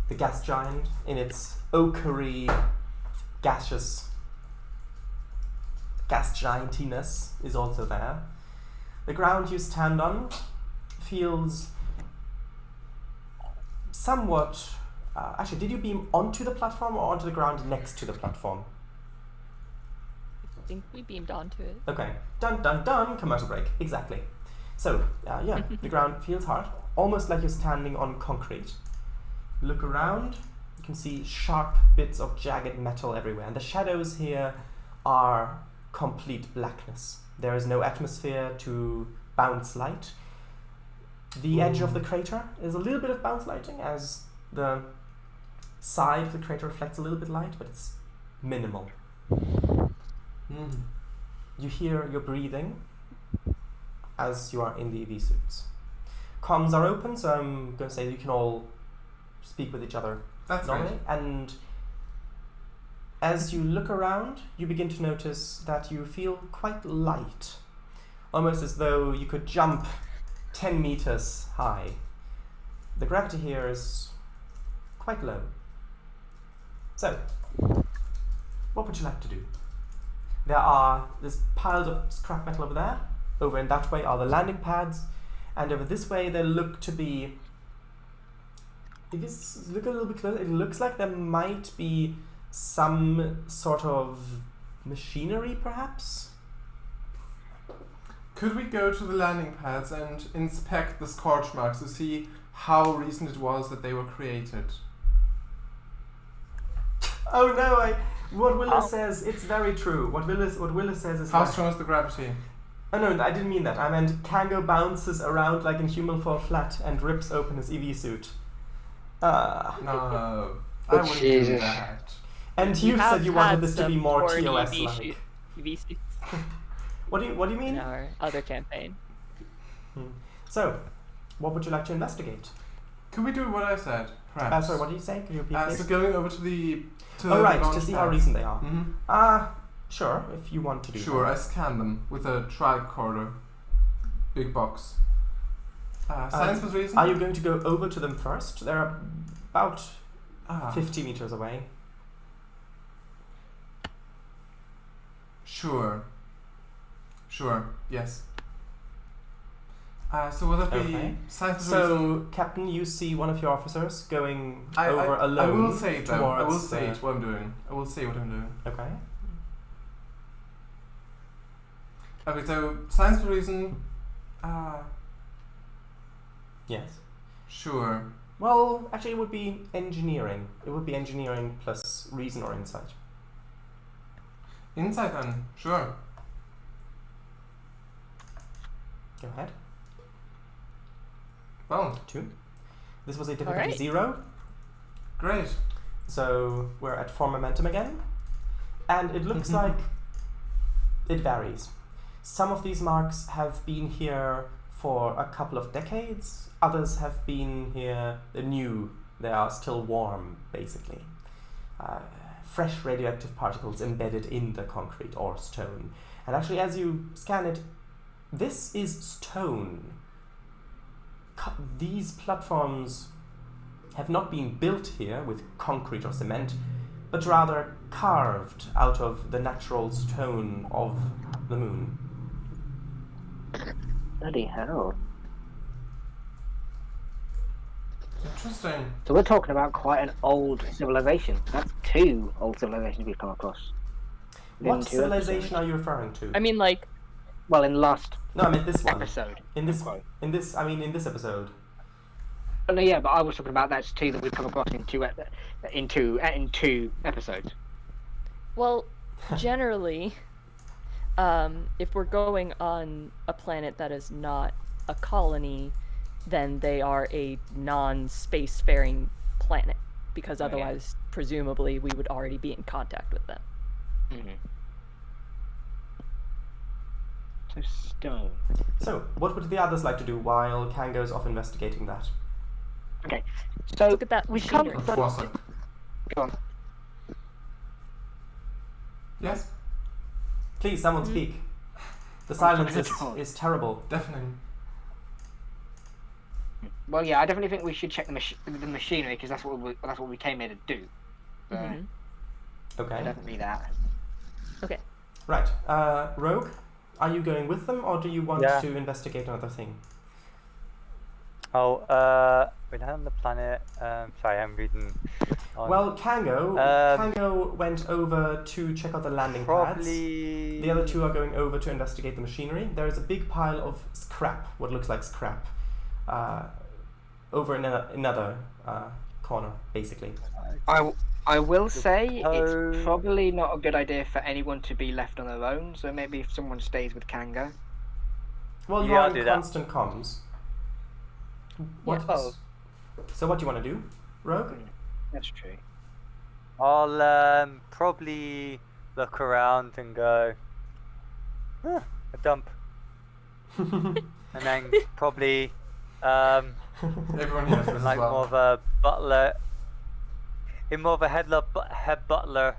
The gas giant, in its ochre, gaseous gas giantiness, is also there. The ground you stand on feels somewhat... actually, did you beam onto the platform or onto the ground next to the platform? I think we beamed onto it. Okay. Dun dun dun, commercial break. Exactly. So, yeah, the ground feels hard, almost like you're standing on concrete. Look around, you can see sharp bits of jagged metal everywhere, and the shadows here are complete blackness. There is no atmosphere to bounce light. The edge of the crater is a little bit of bounce lighting as the side of the crater reflects a little bit light, but it's minimal. You hear your breathing as you are in the EV suits. Comms are open, so I'm going to say that you can all speak with each other. That's normally. right. And as you look around, you begin to notice that you feel quite light, almost as though you could jump 10 meters high. The gravity here is quite low. So, what would you like to do? There's piles of scrap metal over there. Over in that way are the landing pads, and over this way there look to be... If you look a little bit closer, it looks like there might be some sort of machinery, perhaps? Could we go to the landing pads and inspect the scorch marks to see how recent it was that they were created? Oh no, what Willa says, it's very true. What Willa says is... How strong is the gravity? Oh no, I didn't mean that. I meant Kango bounces around like in Human Fall Flat and rips open his EV suit. No, I wouldn't do Jesus. that. And you said you wanted this to be more porn TOS-like. EV suits What do you in mean? our other campaign. So, what would you like to investigate? Could we do what I said, perhaps? Sorry, what did you say? Could you repeat So please? going over to the... Oh right, to launch see how pads. recent they are. Mm-hmm. Sure, if you want to do Sure, that. I scan them with a tricorder. Big box. Science was reason? Are you going to go over to them first? They're about 50 meters away. Sure, yes. So will that be Okay. science was reason? So, Captain, you see one of your officers going I alone. I will say it though. I will towards say the- it what I'm doing. I will say what I'm doing. Okay. Okay, so science for reason. Yes. Sure. Well, actually, it would be engineering. It would be engineering plus reason or insight. Insight then. Sure. Go ahead. Well, 2. This was a difficulty Alright. 0. great. So we're at 4 momentum again. And it looks like it varies. Some of these marks have been here for a couple of decades. Others have been here new. They are still warm, basically. Fresh radioactive particles embedded in the concrete or stone. And actually, as you scan it, this is stone. These platforms have not been built here with concrete or cement, but rather carved out of the natural stone of the moon. Bloody hell. Interesting. So we're talking about quite an old civilization. That's 2 old civilizations we've come across. within What 2 civilization episodes. are you referring to? I mean, like, Well, in last No, I meant this one. episode. In this Sorry. in this episode. Oh, no, yeah, but I was talking about that's 2 that we've come across in 2 episodes. well, generally, if we're going on a planet that is not a colony, then they are a non-spacefaring planet, because Oh, yeah. otherwise, presumably, we would already be in contact with them. Mm-hmm. So stone. So, what would the others like to do while Kango's off investigating that? Okay. So Look at that we come machinery. from. Twossock. Go on. Yes, Please, someone speak. The silence is terrible. definitely. Well, yeah, I definitely think we should check the machinery because that's what we came here to do. So, Mhm. Okay. definitely that. Okay. Right. Rogue, are you going with them, or do you want Yeah. to investigate another thing? Oh, we land on the planet. Sorry, I'm reading. Well, Kango went over to check out the landing pads. probably. The other two are going over to investigate the machinery. There is a big pile of scrap, what looks like scrap, over in another corner, basically. I will say So- it's probably not a good idea for anyone to be left on their own. So maybe if someone stays with Kango. Well, you Yeah, are I'll in do that. constant comms. What? Oh. So what do you want to do, Rogue? That's true. I'll probably look around and go, a dump, and then probably Everyone here does as like well. more of a butler, in more of a head butler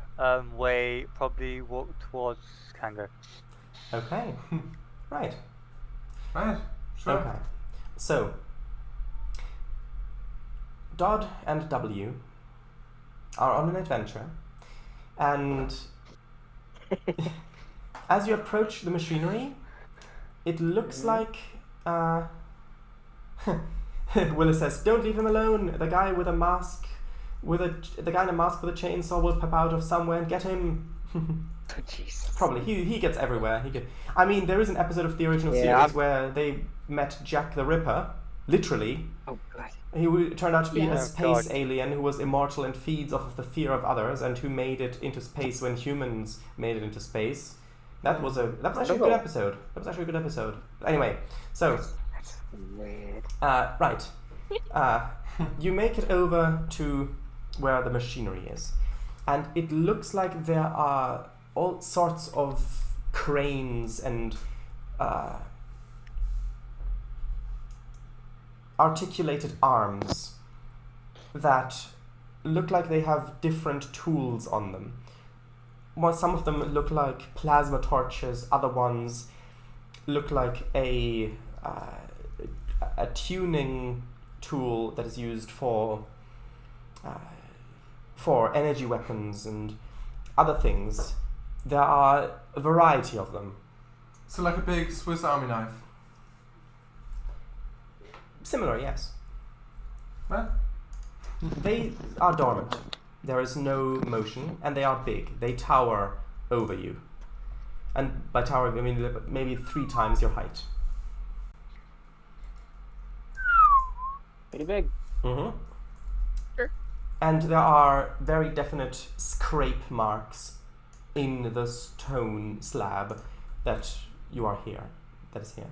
way, probably walk towards Kango. Okay. Right. Right, sure. Okay. So, Dodd and W are on an adventure, and as you approach the machinery, it looks like Willis says, "Don't leave him alone. The guy with a mask, the guy in a mask with a chainsaw will pop out of somewhere and get him." Oh, Jesus. Probably he gets everywhere. I mean, there is an episode of the original series where they met Jack the Ripper, literally. Oh, God. He turned out to be a Yes. space alien who was immortal and feeds off of the fear of others, and who made it into space when humans made it into space. That was actually a good episode. Anyway, so That's weird. right, you make it over to where the machinery is, and it looks like there are all sorts of cranes and articulated arms that look like they have different tools on them. Well, some of them look like plasma torches, other ones look like a tuning tool that is used for energy weapons and other things. There are a variety of them. So like a big Swiss Army knife. Similar, yes. Right? They are dormant. There is no motion, and they are big. They tower over you. And by tower, I mean maybe 3 times your height. Pretty big. Mm-hmm. Sure. And there are very definite scrape marks in the stone slab that you are here. That is here.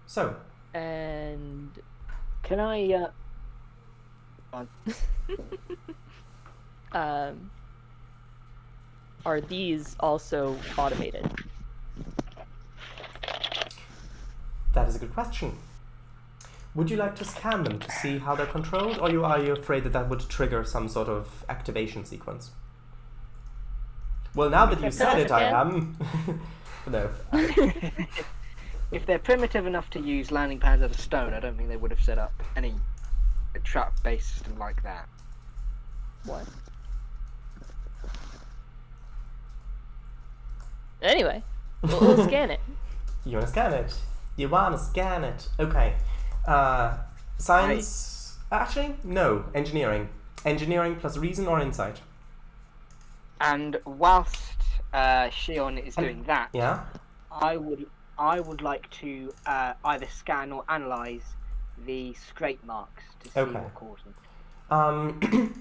So, And Can I? are these also automated? that is a good question. Would you like to scan them to see how they're controlled, or are you afraid that would trigger some sort of activation sequence? Well, now that you said it, I am. No. If they're primitive enough to use landing pads out of stone, I don't think they would have set up any trap-based system like that. What? Anyway, we'll scan it. You want to scan it? You want to scan it? Okay. Science? Actually, no. Engineering. Engineering plus reason or insight. And whilst Shiun is doing that, Yeah? I would like to either scan or analyze the scrape marks to see Okay. what caused them.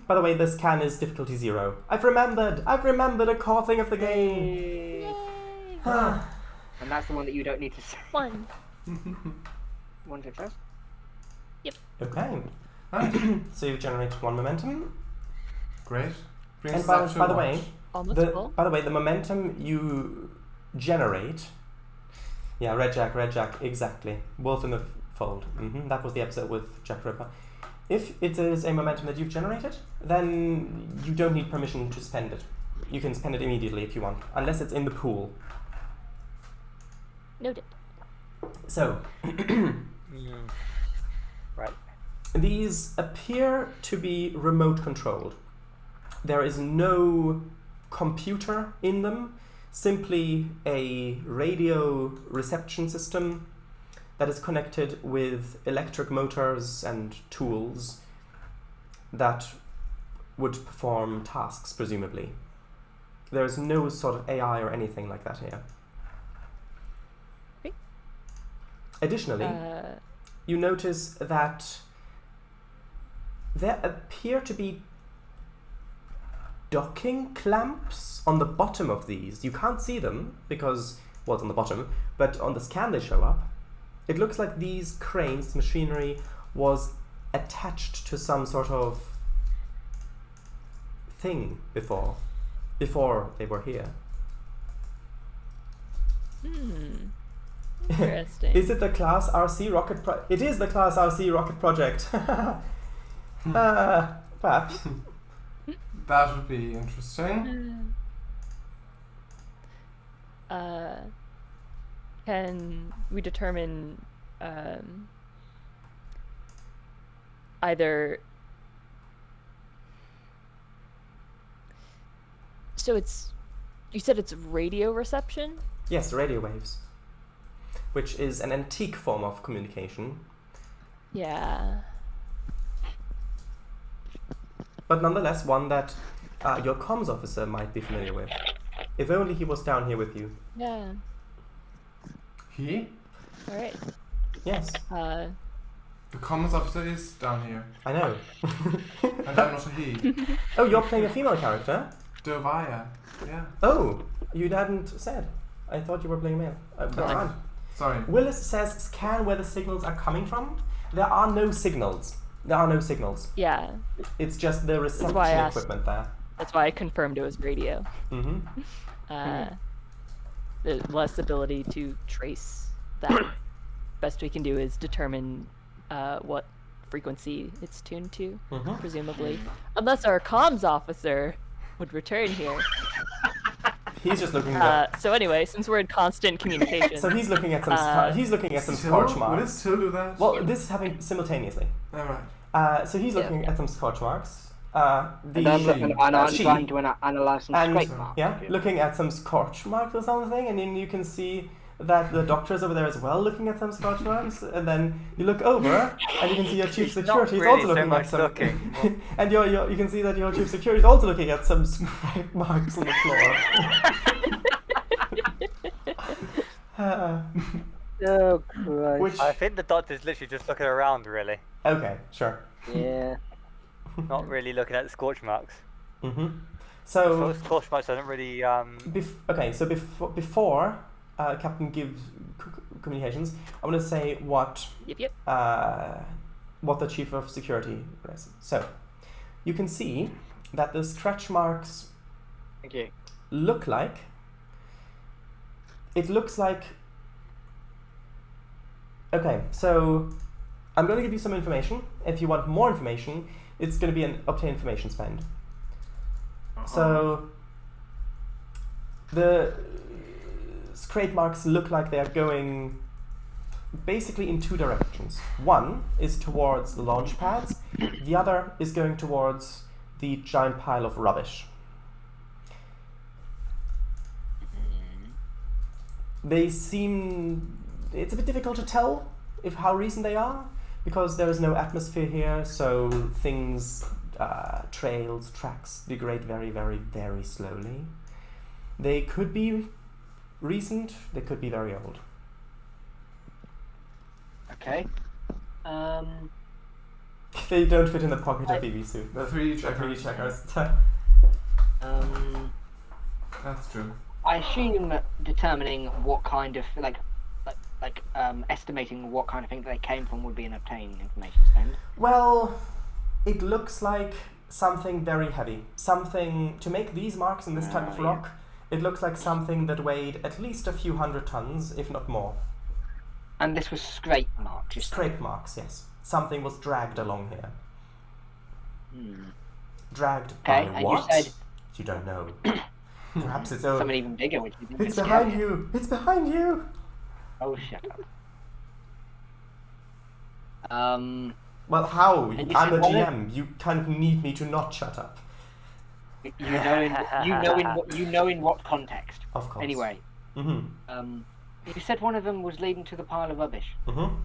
By the way, this scan is difficulty 0. I've remembered a core thing of the game. Yay! And that's the one that you don't need to say. Fun. One success. Okay. Right. So you've generated 1 momentum. Great. Brings And us by up to the what? way, Almost full. By the way, the momentum you generate. Yeah, Red Jack, exactly. Wolf in the Fold. That was the episode with Jack Ripper. If it is a momentum that you've generated, then you don't need permission to spend it. You can spend it immediately if you want, unless it's in the pool. Noted. So, Right. these appear to be remote controlled. There is no computer in them, simply a radio reception system that is connected with electric motors and tools that would perform tasks, presumably. There is no sort of AI or anything like that here. Okay. Additionally, you notice that there appear to be docking clamps on the bottom of these. You can't see them because, well, it's on the bottom, but on the scan they show up. It looks like these cranes, machinery, was attached to some sort of thing before they were here. Interesting. Is it the Class RC rocket It is the Class RC rocket project. Perhaps. That would be interesting. Can we determine either... So it's... You said it's radio reception? Yes, radio waves. Which is an antique form of communication. Yeah. But nonetheless, one that your comms officer might be familiar with. If only he was down here with you. Yeah. He? Alright. Yes. The comms officer is down here. I know. And I'm not a he. Oh, you're playing a female character? Doviah. Yeah. Oh, you hadn't said. I thought you were playing male. That's fine. Sorry. Willis says scan where the signals are coming from. There are no signals. Yeah. It's just the reception equipment there. That's why I confirmed it was radio. The less ability to trace that. Best we can do is determine what frequency it's tuned to, presumably. Unless our comms officer would return here. He's just looking at. So anyway, since we're in constant communication. So he's looking at some scorch marks. Would it still do that? Well, this is happening simultaneously. Alright. So he's looking at some scorch marks. And I'm trying to analyze some scrape marks. Yeah, looking at some scorch marks or something, and then you can see that the doctor is over there as well, looking at some scorch marks, and then you look over, and you can see your chief security is also looking at some. And you can see that your chief security is also looking at some scrape marks on the floor. Oh Christ. I think the doctor's literally just looking around, really. Okay, sure. Yeah. Not really looking at the scorch marks. So scorch marks doesn't really. Before Captain gives communications, I'm going to say what the chief of security is. So you can see that the scratch marks look like. It looks like. Okay, so I'm going to give you some information. If you want more information, it's going to be an obtain information spend. So the scrape marks look like they're going basically in two directions. One is towards the launch pads, the other is going towards the giant pile of rubbish. They seem... It's a bit difficult to tell how recent they are, because there is no atmosphere here, so things, trails, tracks degrade very, very, very slowly. They could be recent, they could be very old. Okay. They don't fit in the pocket of EV suit. The 3D checkers. That's true. I assume determining what kind of estimating what kind of thing they came from would be an obtaining information spend. Well, it looks like something very heavy. Something, to make these marks in this type of rock, it looks like something that weighed at least a few hundred tons, if not more. And this was scrape marks. Scrape marks, yes. Something was dragged along here. Dragged by and what? you said You don't know. Perhaps it's something even bigger, which is It's behind you! It's behind you! Oh, shut up. Well, how? And you I'm a said what? GM. You kind of need me to not shut up. You know in what context. Of course. Anyway. Mm-hmm. You said one of them was leading to the pile of rubbish. Mm-hmm. Can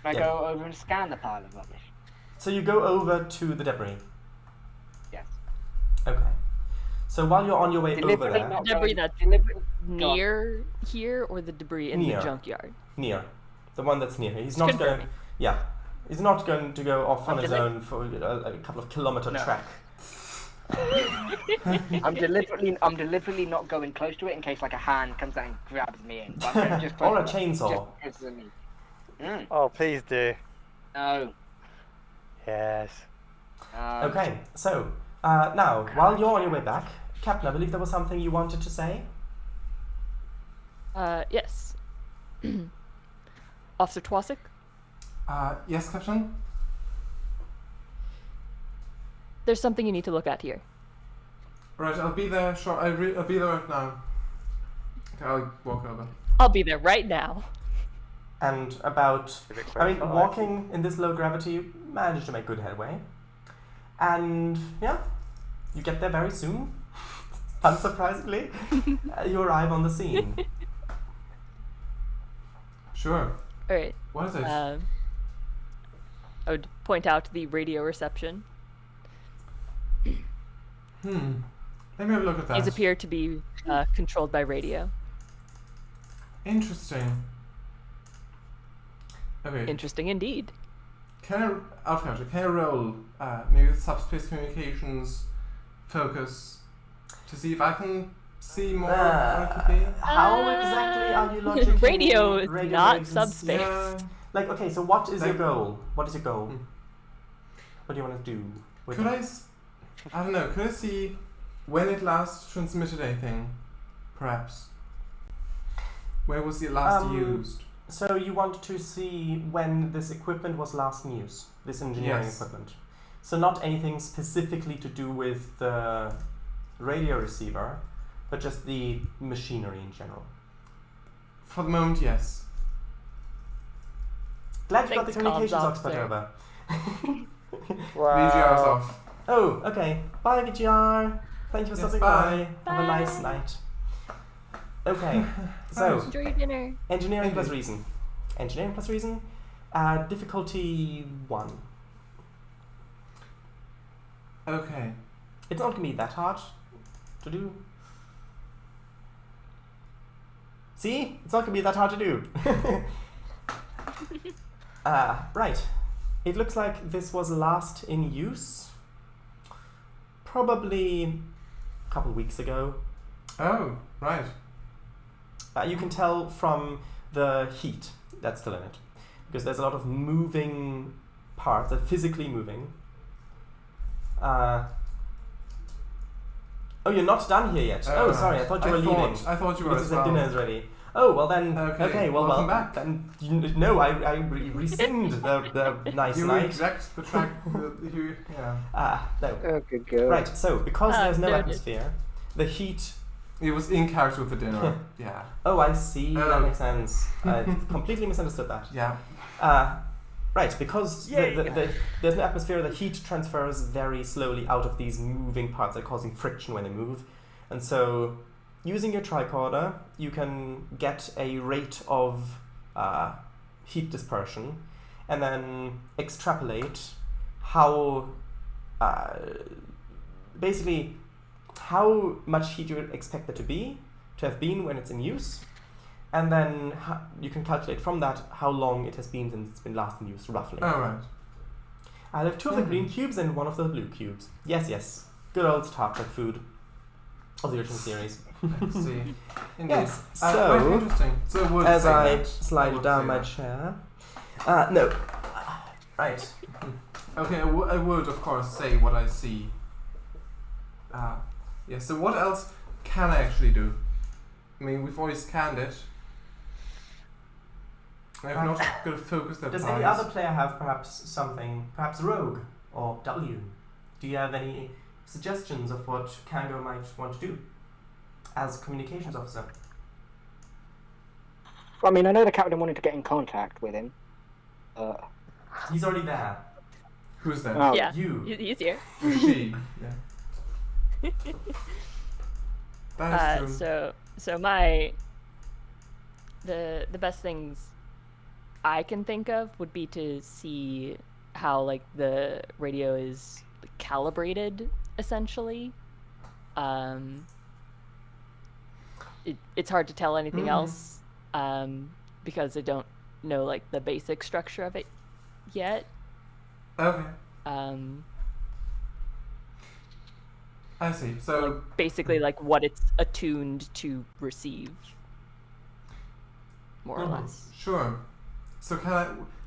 I Yeah. go over and scan the pile of rubbish? So you go over to the debris. Yes. Okay. So while you're on your way over Deliberately there, not Debris going- that's deliberately- go on. near here, or the debris in Near. the junkyard? near, the one that's near, he's not going. Confirming. Yeah, he's not going to go off on his deli- own for a couple of kilometer No. trek. I'm deliberately not going close to it in case like a hand comes out and grabs me in. But I'm going just Or a close chainsaw. just close to me. Oh, please do. No. Yes. Okay, so now while you're on your way back, Captain, I believe there was something you wanted to say. Yes. Officer Twossock? Yes, Captain? There's something you need to look at here. Right, I'll be there. Sure, I'll be there right now. Okay, I'll walk over. I'll be there right now. And about, A bit I mean, quick. walking in this low gravity, you managed to make good headway. And yeah, you get there very soon. Unsurprisingly, you arrive on the scene. Sure. Alright. What is it? I would point out the radio reception. Let me have a look at that. These appear to be controlled by radio. Interesting. Okay. Interesting indeed. Can I roll maybe with subspace communications focus to see if I can see more what it could be? How exactly are you logically? Radio is not waves? subspace. Yeah. Like, okay, so what is your Like- goal? What is your goal? What do you want to do? With Could it? I don't know, could I see when it last transmitted anything? Perhaps. Where was it last used? So you want to see when this equipment was last in use, this engineering Yes. equipment. So not anything specifically to do with the radio receiver, but just the machinery in general. For the moment, yes. Glad you got the Thanks, comms communications expert officer. over. VGR's off. Oh, okay. Bye, VGR. Thank you for Yes, stopping bye. by. Have a nice Bye. night. Okay, so Enjoy your dinner. engineering plus Indeed. reason. Engineering plus reason. Difficulty 1. Okay. It's not gonna be that hard to do. See? It's not gonna be that hard to do. Right. It looks like this was last in use probably a couple weeks ago. Oh, right. You can tell from the heat that's still in it, because there's a lot of moving parts that are physically moving. Oh, you're not done here yet. Oh, sorry, I thought you were leaving. I thought you were Because as you said well. dinner is ready. Oh, well then. Okay, well, welcome back. Then no, I rescind the nice You night. reject the track. Yeah. No. Oh, good girl. Right. So because there's no noted. atmosphere, the heat. It was in character with the dinner. Yeah. Oh, I see. That Oh. makes sense. I completely misunderstood that. Yeah. Right, because there's no atmosphere, the heat transfers very slowly out of these moving parts, that causing friction when they move. And so, using your tricorder, you can get a rate of heat dispersion, and then extrapolate how, basically, how much heat you would expect there to have been when it's in use. And then you can calculate from that how long it has been since it's been last in use, roughly. Oh, right. I have 2 of the green cubes and 1 of the blue cubes. Yes. Good old Star Trek food of the original series. Let's see. Indeed. Yes, Quite so, interesting. So it would as say I that. slide would down say my that. chair. No. Right. Okay, I would of course say what I see. Yeah, so what else can I actually do? I mean, we've already scanned it. I'm not going to focus that. Does any other player have perhaps Rogue or W? Do you have any suggestions of what Kango might want to do as communications officer? I mean, I know the captain wanted to get in contact with him. He's already there. Who's that? Oh. Yeah, You. he's here. She. Yeah. That is true. So the best things I can think of would be to see how like the radio is calibrated essentially. It's hard to tell anything else because I don't know like the basic structure of it yet. Okay. I see. So like, basically like what it's attuned to receive, more or less. Sure. So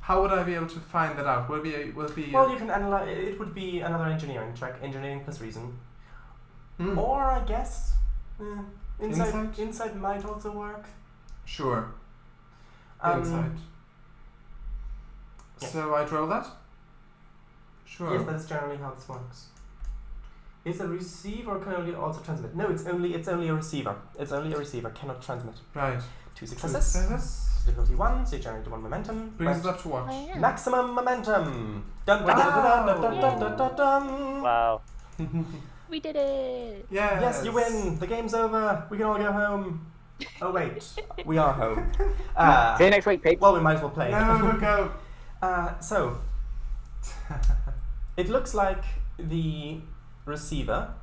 how would I be able to find that out? Will it be Well, you can analyze. It would be another engineering check, engineering plus reason, or I guess insight might also work. Sure. Insight. Yeah. So I roll that? Sure. Yes, that's generally how this works. Is a receiver can only also transmit? No, it's only a receiver. It's only a receiver, cannot transmit. Right. 2 successes. Difficulty 1, so you generate 1 momentum. Brings it up to what? Oh, yeah. Maximum momentum. Wow. We did it! Yes. Yes, you win. The game's over. We can all go home. Oh wait, we are home. See you next week, people. Well, we might as well play. No, go. So, it looks like the receiver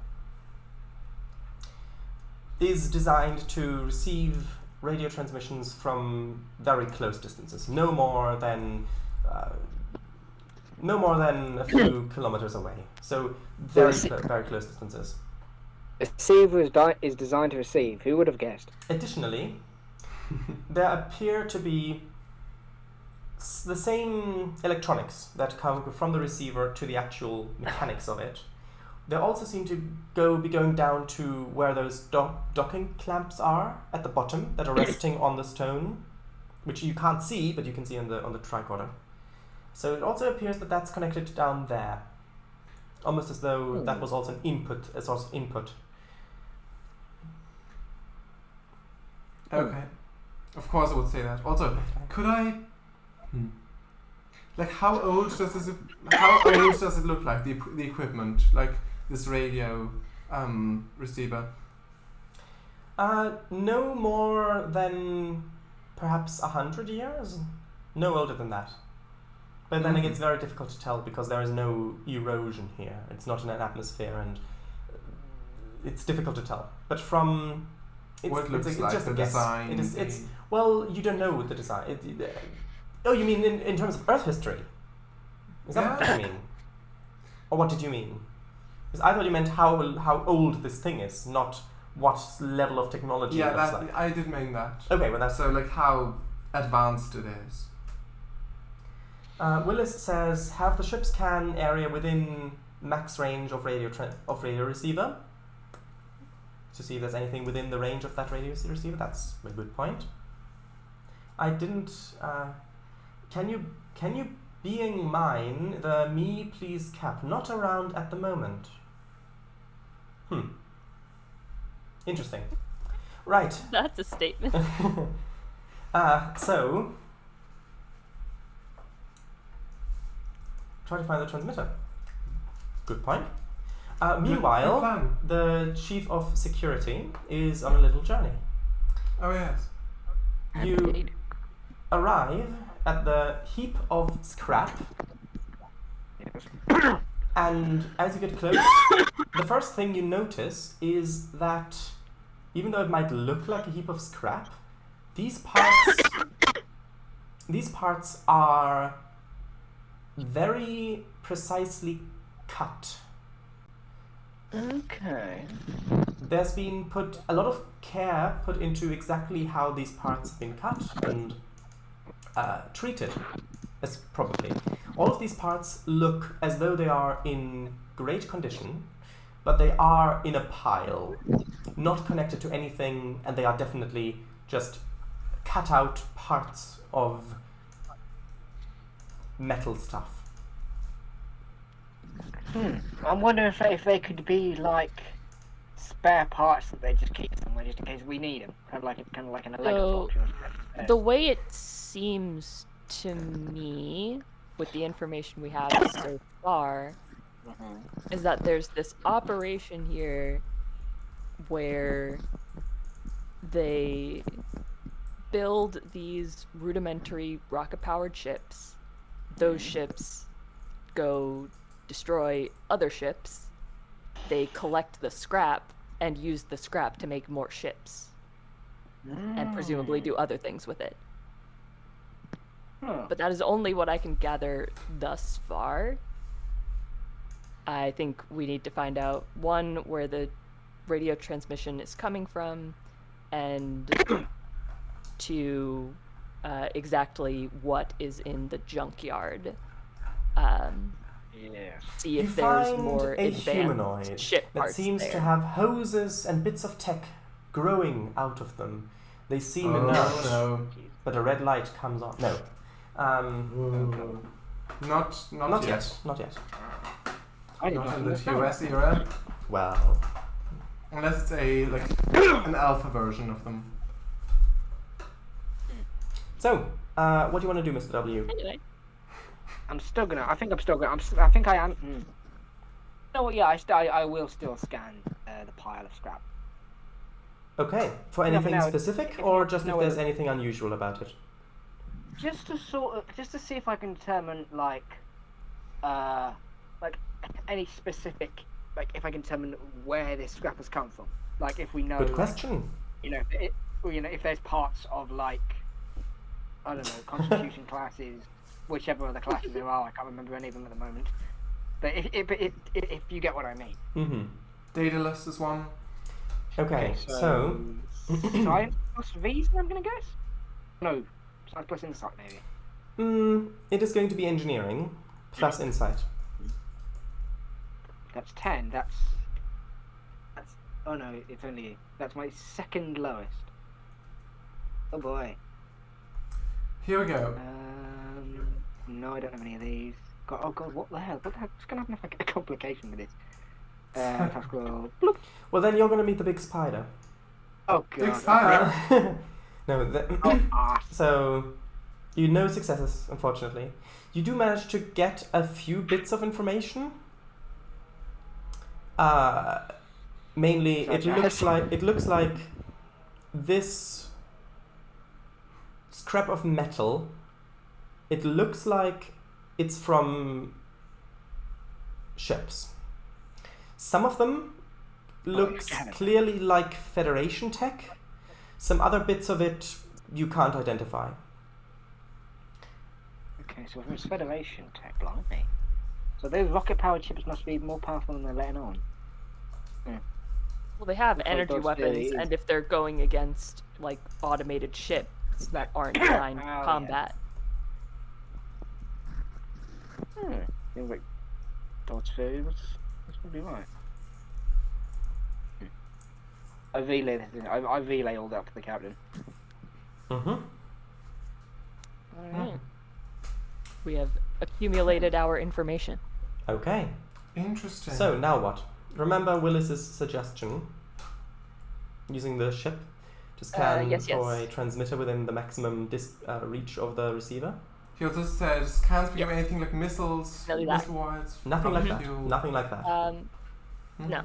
is designed to receive radio transmissions from very close distances, no more than a few kilometers away. So very close distances. The receiver is designed to receive. Who would have guessed? Additionally, there appear to be the same electronics that come from the receiver to the actual mechanics of it. They also seem to be going down to where those docking clamps are at the bottom that are resting on the stone, which you can't see, but you can see on the tricorder. So it also appears that that's connected down there, almost as though that was also a source of input. Okay. Of course I would say that. Also, could I... Like, how old does it look like, the equipment? Like, this radio receiver? No more than perhaps 100 years? No older than that. But then it's very difficult to tell because there is no erosion here. It's not in an atmosphere and it's difficult to tell. But from... What it looks like, just the a guess. design? Well, you don't know the design. Oh, you mean in terms of Earth history? Is that what you mean? Or what did you mean? Because I thought you meant how old this thing is, not what level of technology it looks like. I did mean that. Okay, well that's... So, like, how advanced it is. Willis says, have the ship scan area within max range of radio receiver. To see if there's anything within the range of that radio receiver. That's a good point. I didn't... Can you being mine the me please cap? Not around at the moment. Interesting. Right. That's a statement. So... Try to find the transmitter. Good point. Meanwhile, good plan. the chief of security is on a little journey. Oh, yes. You arrive at the heap of scrap, and as you get close, the first thing you notice is that even though it might look like a heap of scrap, these parts are very precisely cut. Okay. There's been a lot of care put into exactly how these parts have been cut and treated, as probably. All of these parts look as though they are in great condition, but they are in a pile, not connected to anything, and they are definitely just cut out parts of metal stuff. I'm wondering if they could be like spare parts that they just keep somewhere just in case we need them, kind of like an Lego box. The way it seems to me, with the information we have so far, is that there's this operation here where they build these rudimentary rocket-powered ships. Those ships go destroy other ships. They collect the scrap and use the scrap to make more ships. And presumably do other things with it. But that is only what I can gather thus far. I think we need to find out, one, where the radio transmission is coming from, and two, exactly what is in the junkyard. See if there's more a advanced humanoid ship that parts seems there. to have hoses and bits of tech growing out of them. They seem inert, no. but a red light comes on. No. Not yet. Not yet. Not in the TOS era. Well, Unless it's an alpha version of them. so, what do you want to do, Mr. W? Anyway. I think I think I am. You know what? Yeah, I will still scan the pile of scrap. Okay, for anything specific, or just if there's anything unusual about it? Just to see if I can determine like any specific, if I can determine where this scrap has come from. Like if we know. Good question. If there's parts of I don't know, Constitution classes, whichever other classes there are, I can't remember any of them at the moment. But if you get what I mean. Mm-hmm. Daedalus is one. Okay, so science plus reason, I'm gonna guess. No, science plus insight maybe. It is going to be engineering plus insight. That's 10. That's. Oh no, it's only. That's my second lowest. Oh boy. Here we go. No, I don't have any of these. God, oh god, what the hell? What's gonna happen if I get a complication with this? Task roll. Bloop. Well, then you're going to meet the big spider. Oh god. Big spider. No, so you no successes, unfortunately. You do manage to get a few bits of information. Mainly, it looks like this scrap of metal. It looks like it's from ships. Some of them looks clearly like Federation tech. Some other bits of it you can't identify. Okay, so if it's Federation tech, blimey. So those rocket-powered ships must be more powerful than they're letting on. Well, they have Looks like energy those weapons, theories. and if they're going against automated ships that aren't designed for Oh, combat, Seems like Dodgebur. That's probably right. I relay this. I relay all that up to the captain. Mm-hmm. Alright. We have accumulated our information. Okay. Interesting. So now what? Remember Willis's suggestion, using the ship to scan yes. for a transmitter within the maximum reach of the receiver? He also says, can't be anything like missiles, Exactly that. missile wires. Nothing like that. fuel. Nothing like that. No.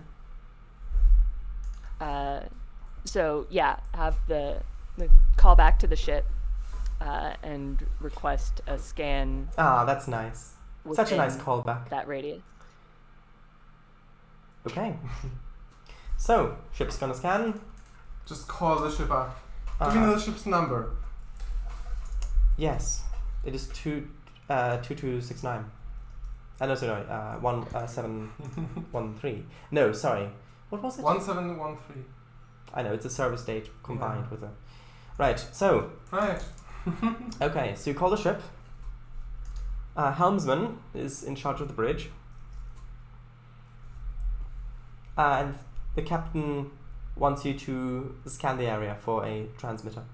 So yeah, have the call back to the ship and request a scan. Ah, that's nice. Such a nice within callback. That radius. Okay. So, ship's gonna scan. Just call the ship up. Do we know the ship's number? Yes. It is 2269. No, sorry, 1713. No, sorry. What was it? 1713. I know, it's a service date combined with a... Right, so... Right. Okay, so you call the ship. Helmsman is in charge of the bridge. And the captain wants you to scan the area for a transmitter.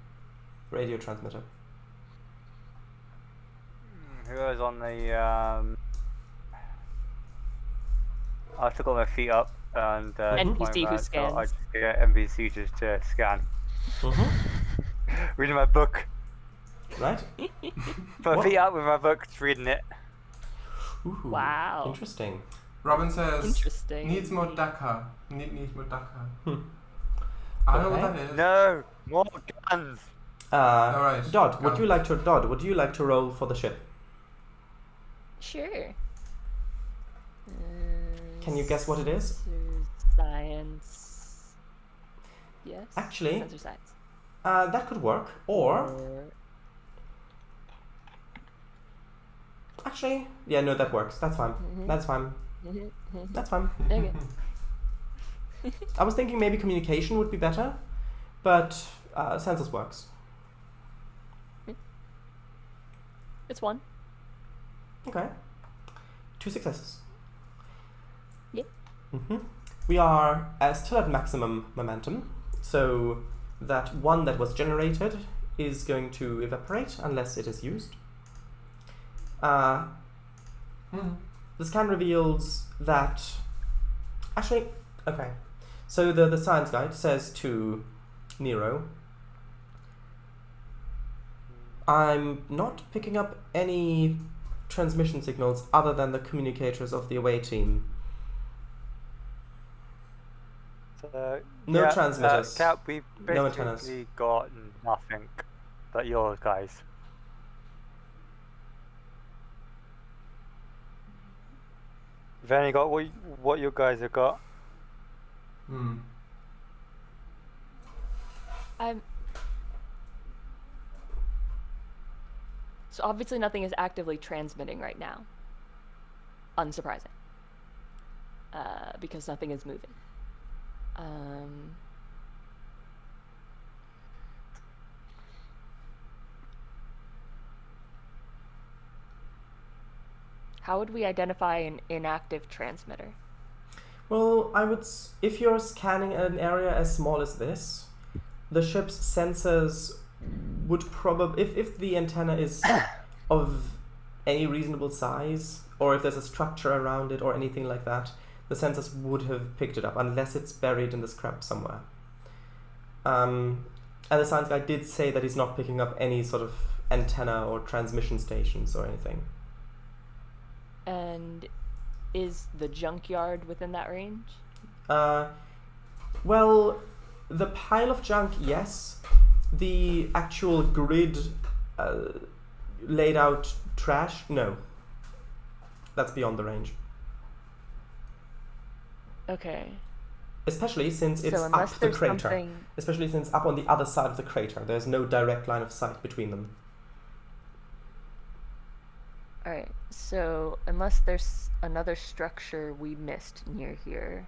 Radio transmitter. Who was on the I took all my feet up and NPC who so I scans. get NPC just to scan. Reading my book. Right? Put my feet up with my book, just reading it. Ooh, Wow. Interesting. Robin says, Interesting. needs more Dakar. Needs more Dakar. I don't know what that is. No, more guns. Alright. Dodd, would go. you like to roll for the ship? Sure. Can you guess what it is? Science. Yes. Actually, Sensor science. that could work. Or actually, yeah, no, that works. That's fine. That's fine. That's fine. Okay. I was thinking maybe communication would be better, but sensors works. It's one. Okay. 2 successes. Yep. We are still at maximum momentum, so that one that was generated is going to evaporate unless it is used. The scan reveals that... Actually, okay. So the science guide says to Nero, I'm not picking up any transmission signals other than the communicators of the away team. So, No transmitters. Cap, we've No basically antennas. got nothing but yours guys. We've only got what you guys have got. So obviously nothing is actively transmitting right now. Unsurprising. Because nothing is moving. How would we identify an inactive transmitter? Well, if you're scanning an area as small as this, the ship's sensors would probably, if the antenna is of any reasonable size, or if there's a structure around it or anything like that, the sensors would have picked it up, unless it's buried in the scrap somewhere. And the science guy did say that he's not picking up any sort of antenna or transmission stations or anything. And is the junkyard within that range? Well, the pile of junk, yes. The actual grid laid out trash, no. That's beyond the range. Okay. Especially since it's So up unless the there's crater. something... Especially since up on the other side of the crater. There's no direct line of sight between them. Alright, so unless there's another structure we missed near here,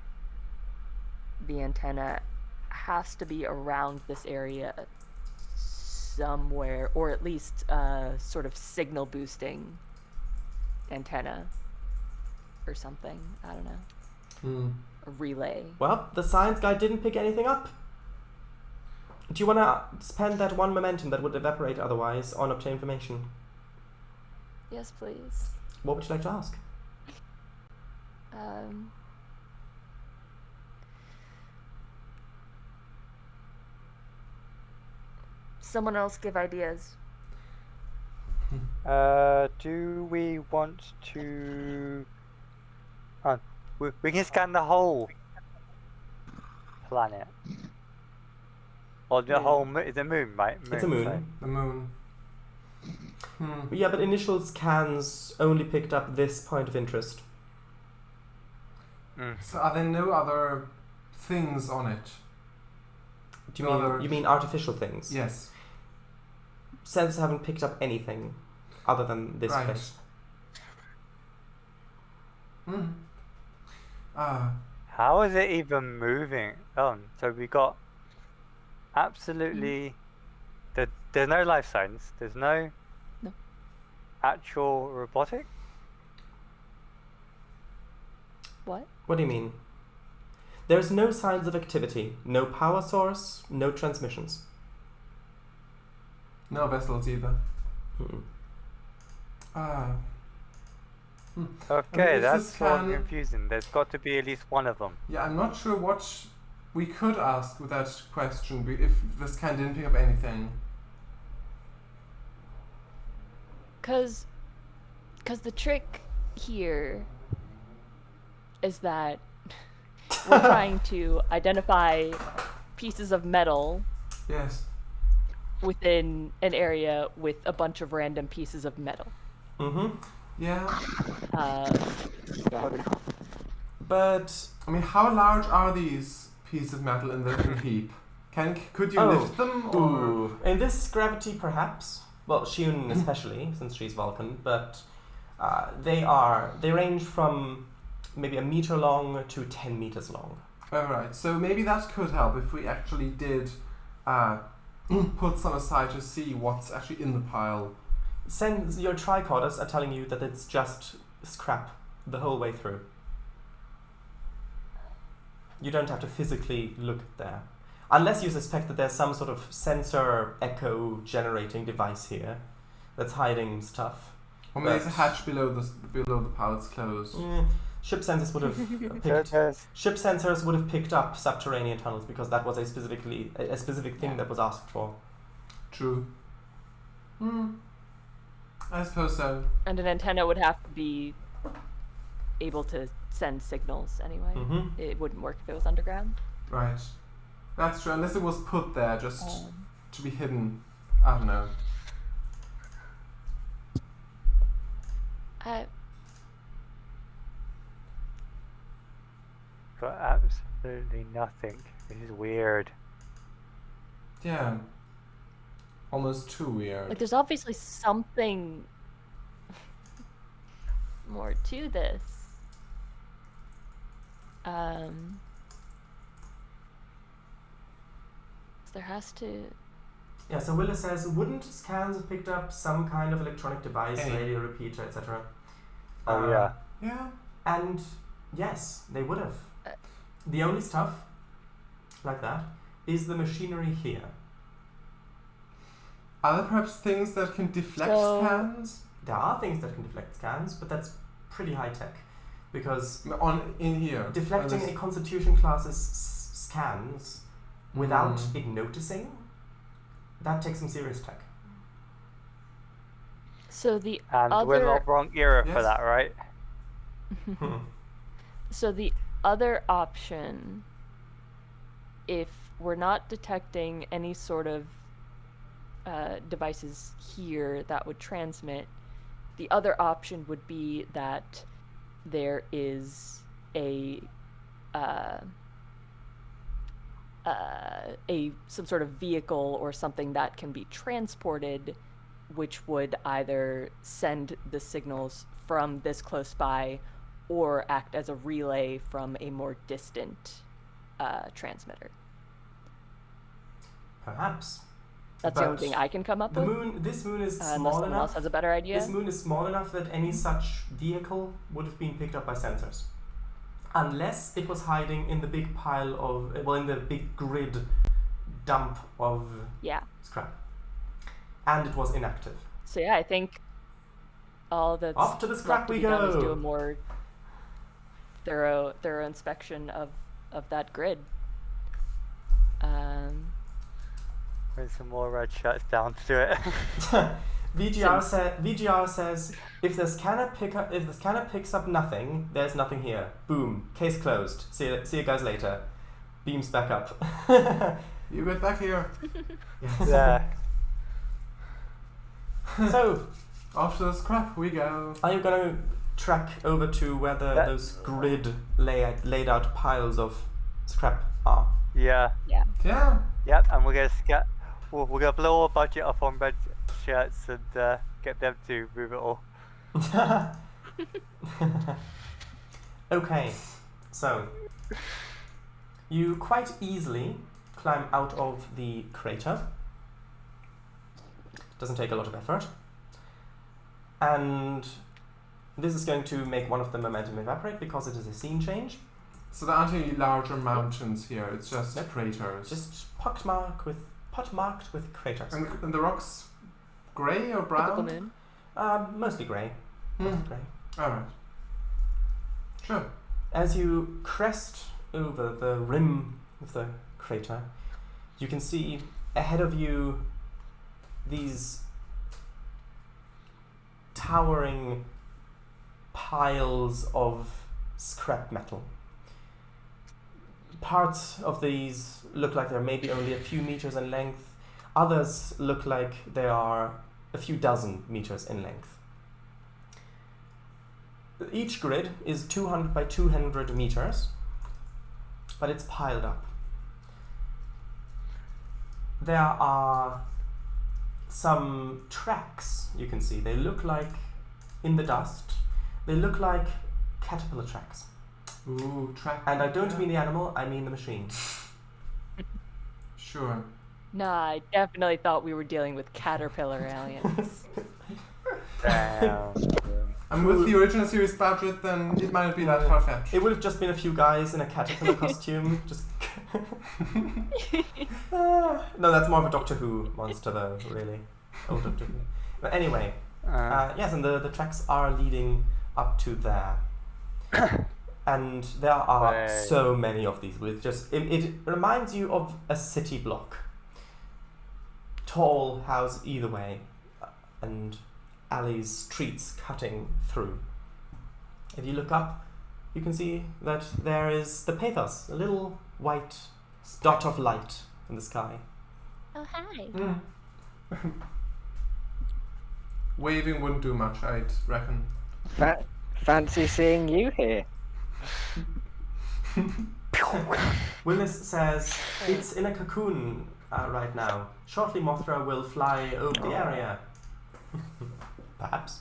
the antenna has to be around this area somewhere, or at least sort of signal boosting antenna or something. I don't know. A relay. Well, the science guy didn't pick anything up. Do you want to spend that one momentum that would evaporate otherwise on obtain information? Yes, please. What would you like to ask? Someone else give ideas. Do we want to... we can scan the whole planet. Or the whole the moon, right? It's a moon. Sorry. The moon. Yeah, but initial scans only picked up this point of interest. So are there no other things on it? Do you mean artificial things? Yes. Sensors haven't picked up anything other than this Right. place. How is it even moving? Oh, so we got absolutely... There's no life signs. There's no... No. actual robotic? What? What do you mean? There's no signs of activity, no power source, no transmissions. No vessels either. Mm-mm. Ah. Okay, if that's this more can- confusing. There's got to be at least one of them. Yeah, I'm not sure what we could ask with that question if this can didn't pick up anything. Cause the trick here is that we're trying to identify pieces of metal Yes. within an area with a bunch of random pieces of metal. Mm-hmm. Yeah. But I mean, how large are these pieces of metal in the heap? Could you lift them or? ooh, in this gravity, perhaps. Well, Shiun especially, since she's Vulcan. But they range from maybe 1 meter long to 10 meters long. Alright, so maybe that could help if we actually did put some aside to see what's actually in the pile. Your tricorders are telling you that it's just scrap the whole way through. You don't have to physically look there. Unless you suspect that there's some sort of sensor echo generating device here that's hiding stuff. Or maybe there's a hatch below the pile that's closed. Ship sensors would have ship sensors would have picked up subterranean tunnels because that was a specific thing that was asked for. True. I suppose so. And an antenna would have to be able to send signals anyway. Mm-hmm. It wouldn't work if it was underground. Right. That's true, unless it was put there just to be hidden. I don't know. But absolutely nothing. This is weird. Yeah. Almost too weird. Like, there's obviously something more to this. There has to. Yeah, so Willis says, wouldn't scans have picked up some kind of electronic device, Hey. radio repeater, etc.? Oh yeah. Yeah. And yes, they would have. The only stuff like that is the machinery here. Are there perhaps things that can deflect scans? There are things that can deflect scans, but that's pretty high tech. Because In here. deflecting a Constitution class's scans without it noticing, that takes some serious tech. So the And other. we're not wrong era for Yes. that, right? So the other option, if we're not detecting any sort of devices here that would transmit, the other option would be that there is some sort of vehicle or something that can be transported, which would either send the signals from this close by or act as a relay from a more distant transmitter. Perhaps. That's the only But thing I can come up with. This moon is Unless small someone else enough. has a better idea. This moon is small enough that any such vehicle would have been picked up by sensors. Unless it was hiding in the big pile of, in the big grid dump of scrap. And it was inactive. So yeah, I think all that's Off to the scrap left to we be done is do go. a more thorough inspection of that grid. Bring some more red shirts down to it. VGR says if the scanner picks up nothing, there's nothing here. Boom. Case closed. See you guys later. Beams back up. You get back here. Yeah. So, Off to the scrap we go. are you gonna track over to where those grid laid out piles of scrap are? Yeah. Yeah. Yep. And we're gonna we're gonna blow our budget up on red shirts and get them to move it all. Okay, so you quite easily climb out of the crater. Doesn't take a lot of effort. And this is going to make one of the momentum evaporate because it is a scene change. So there aren't any larger mountains here, it's just Nope. craters. Just pot-marked with craters. And the rocks grey or Typical brown? moon. Mostly grey. Mostly grey. Alright. Sure. As you crest over the rim of the crater, you can see ahead of you these towering piles of scrap metal. Parts of these look like they're maybe only a few meters in length. Others look like they are a few dozen meters in length. Each grid is 200 by 200 meters, but it's piled up. There are some tracks you can see. They look like, in the dust, they look like caterpillar tracks. Ooh, track. And I don't mean the animal, I mean the machine. Sure. Nah, I definitely thought we were dealing with caterpillar aliens. Damn. And with the original series budget, then it might not be that far-fetched. It would have just been a few guys in a caterpillar costume, just... no, that's more of a Doctor Who monster though, really. Old Doctor Who. But anyway, yes, and the tracks are leading up to there. And there are Right. so many of these with just... It reminds you of a city block. Tall house either way, and alleys, streets cutting through. If you look up, you can see that there is the Pathos, a little white dot of light in the sky. Oh, hi. Waving wouldn't do much, I'd reckon. Fancy seeing you here. Willis says, it's in a cocoon right now. Shortly Mothra will fly over the area. Perhaps.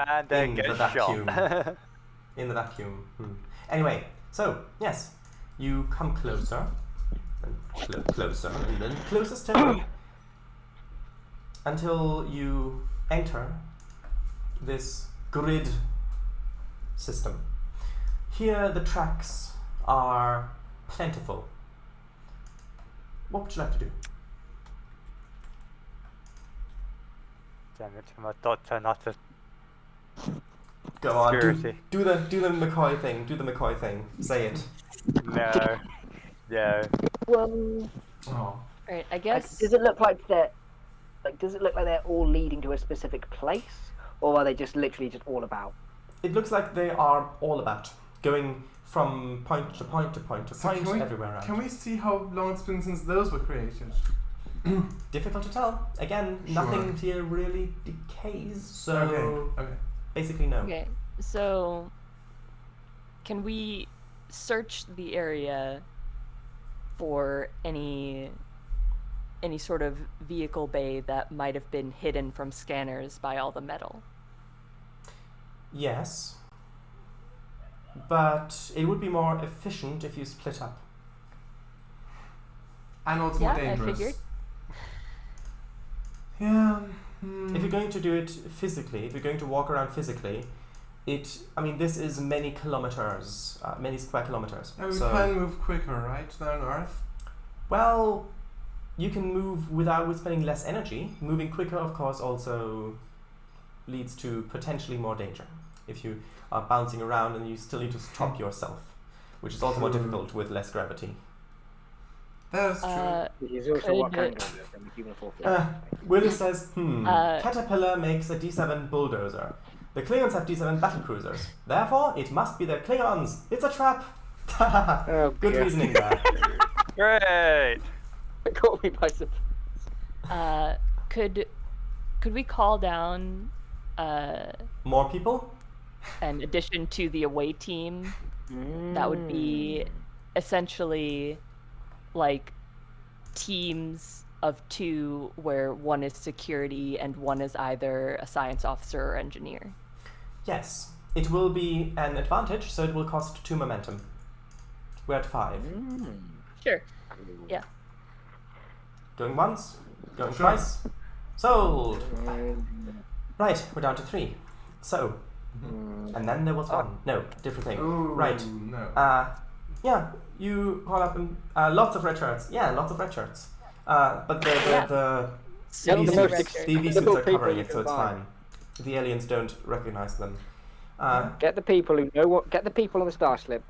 And then In get the vacuum. shot. In the vacuum. Anyway, so, yes, you come closer, and closer, and then closer still, until you enter this grid system. Here the tracks are plentiful. What would you like to do? Damn it, my thoughts are not a Go on, security. do the McCoy thing. Do the McCoy thing. Say it. No. No. Well, Oh. Alright, I guess. does it look like they're all leading to a specific place, or are they just literally just all about? It looks like they are all about going from point to point to point to So point can we- everywhere around. Can we see how long it's been since those were created? Difficult to tell. Again, Sure. nothing here really decays, so Okay. basically no. Okay, so can we search the area for any sort of vehicle bay that might have been hidden from scanners by all the metal? Yes, but it would be more efficient if you split up. And also Yeah, more I dangerous. figured. Yeah. If you're going to do it physically, if you're going to walk around physically, this is many kilometers, many square kilometers. And we So, can move quicker, right, than on Earth? well, you can move with spending less energy. Moving quicker, of course, also leads to potentially more danger. If you are bouncing around and you still need to stop yourself, which is also more True. difficult with less gravity. That is true. Which is also what Could- Kango does in the human force. Willis says, Uh, Caterpillar makes a D7 bulldozer. The Klingons have D7 battlecruisers. Therefore, it must be the Klingons. It's a trap. Oh, Good dear. reasoning there. Great! It caught me by surprise. Could we call down More people? an addition to the away team? That would be essentially like teams of two where one is security and one is either a science officer or engineer. Yes. It will be an advantage, so it will cost 2 momentum. We're at 5. Sure. Yeah. Going once, going Sure. twice. Sold! Right, we're down to 3. So, and then there was one. No, different thing. Ooh, Right. No. Yeah, you call up and lots of red shirts. Yeah, lots of red shirts. But the So EV many suits, red shirts. the EV suits are people covering you it, so can it's buy. fine. The aliens don't recognize them. Get the people who know what. Get the people on the starship.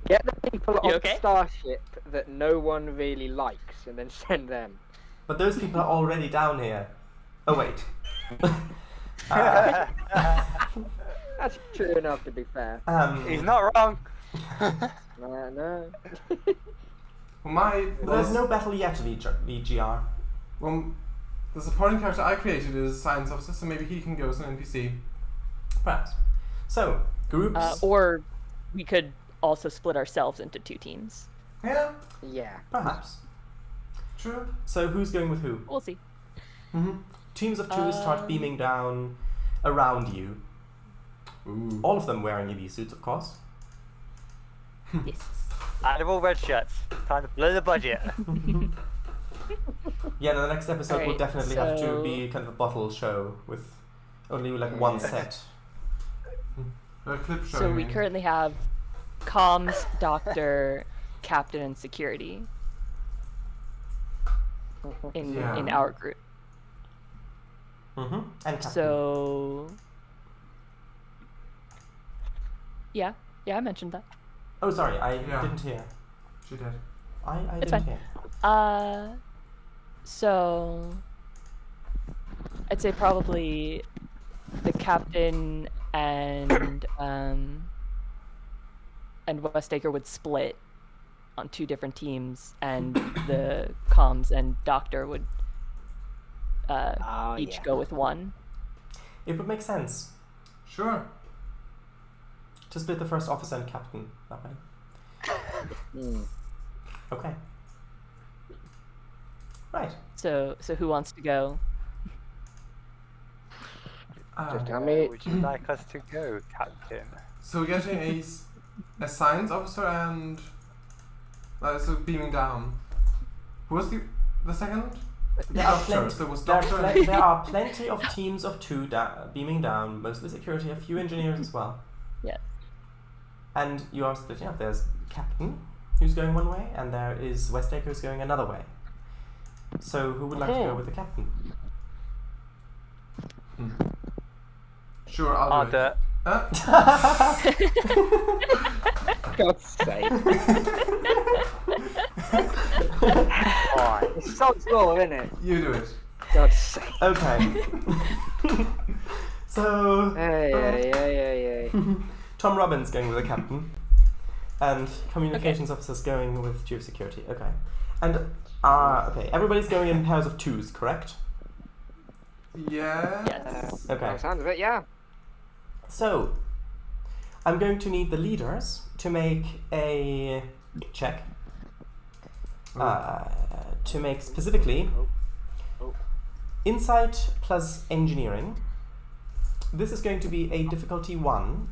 Get the people You on okay? the starship that no one really likes, and then send them. But those people are already down here. Oh wait. That's true enough, to be fair. He's not wrong. No. Well, There's no battle yet, VGR. Well, the supporting character I created is a science officer, so maybe he can go as an NPC. Perhaps. So, groups. Or we could also split ourselves into 2 teams. Yeah, Yeah. Perhaps. true. So, who's going with who? We'll see. Teams of 2 start beaming down around you. Ooh. All of them wearing EV suits, of course. Yes. And they're all red shirts. Time to blow the budget. Yeah, the next episode will Alright, definitely have to so- be kind of a bottle show with only like one set. A clip showing So we me. currently have comms, doctor, captain, and security in Yeah. our group. And Captain. So yeah, I mentioned that. Oh, sorry, I Yeah. didn't hear. She did. I It's didn't fine. hear. So I'd say probably the captain and Westacre would split on 2 different teams, and the comms and doctor would each go with one. It would make sense Sure. to split the first officer and captain that way. Okay. Right. So who wants to go? Just tell Where me. would you like us to go, Captain? So we're getting a science officer and so beaming down. Who was the second? There are, Doctor. plenty, So it was there, Doctor. there are plenty of teams of 2 beaming down, mostly security, a few engineers as well. Yeah. And you are splitting up. There's Captain, who's going one way, and there is Westacre, who's going another way. So who would like to go with the Captain? Sure, I'll do it. God's sake. Fine. It's so small, isn't it? You do it. God's sake. Okay. So Hey. Tom Robbins going with the Captain, and communications officers going with Chief Security. Okay. And okay, everybody's going in pairs of 2s, correct? Yeah. Yes. Okay. By the sounds of it, yeah. So, I'm going to need the leaders to make a check. To make specifically insight plus engineering. This is going to be a difficulty 1.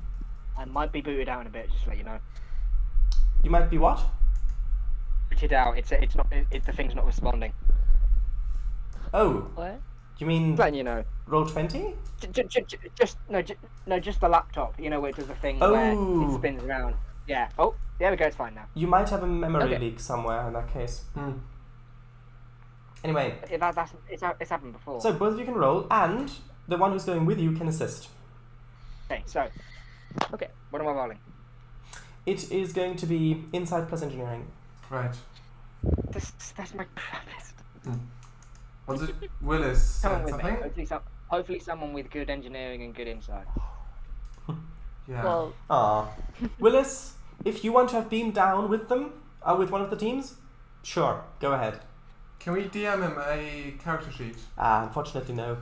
I might be booted out in a bit, just to let you know. You might be what? Booted out. It's not. The thing's not responding. Oh, What? you mean Letting you know. roll 20? Just the laptop. You know, where it does the thing where Oh. it spins around. Yeah. Oh, there we go. It's fine now. You might have a memory Okay. leak somewhere in that case. Anyway, It's happened before. so both of you can roll, and the one who's going with you can assist. Okay. So. Okay. What am I rolling? It is going to be insight plus engineering. Right. That's my crappiest. Was it Willis Someone said with me. something? Hopefully someone with good engineering and good insight. Yeah. Well, Ah, Willis, if you want to have beamed down with them, with one of the teams, sure, go ahead. Can we DM him a character sheet? Unfortunately, no.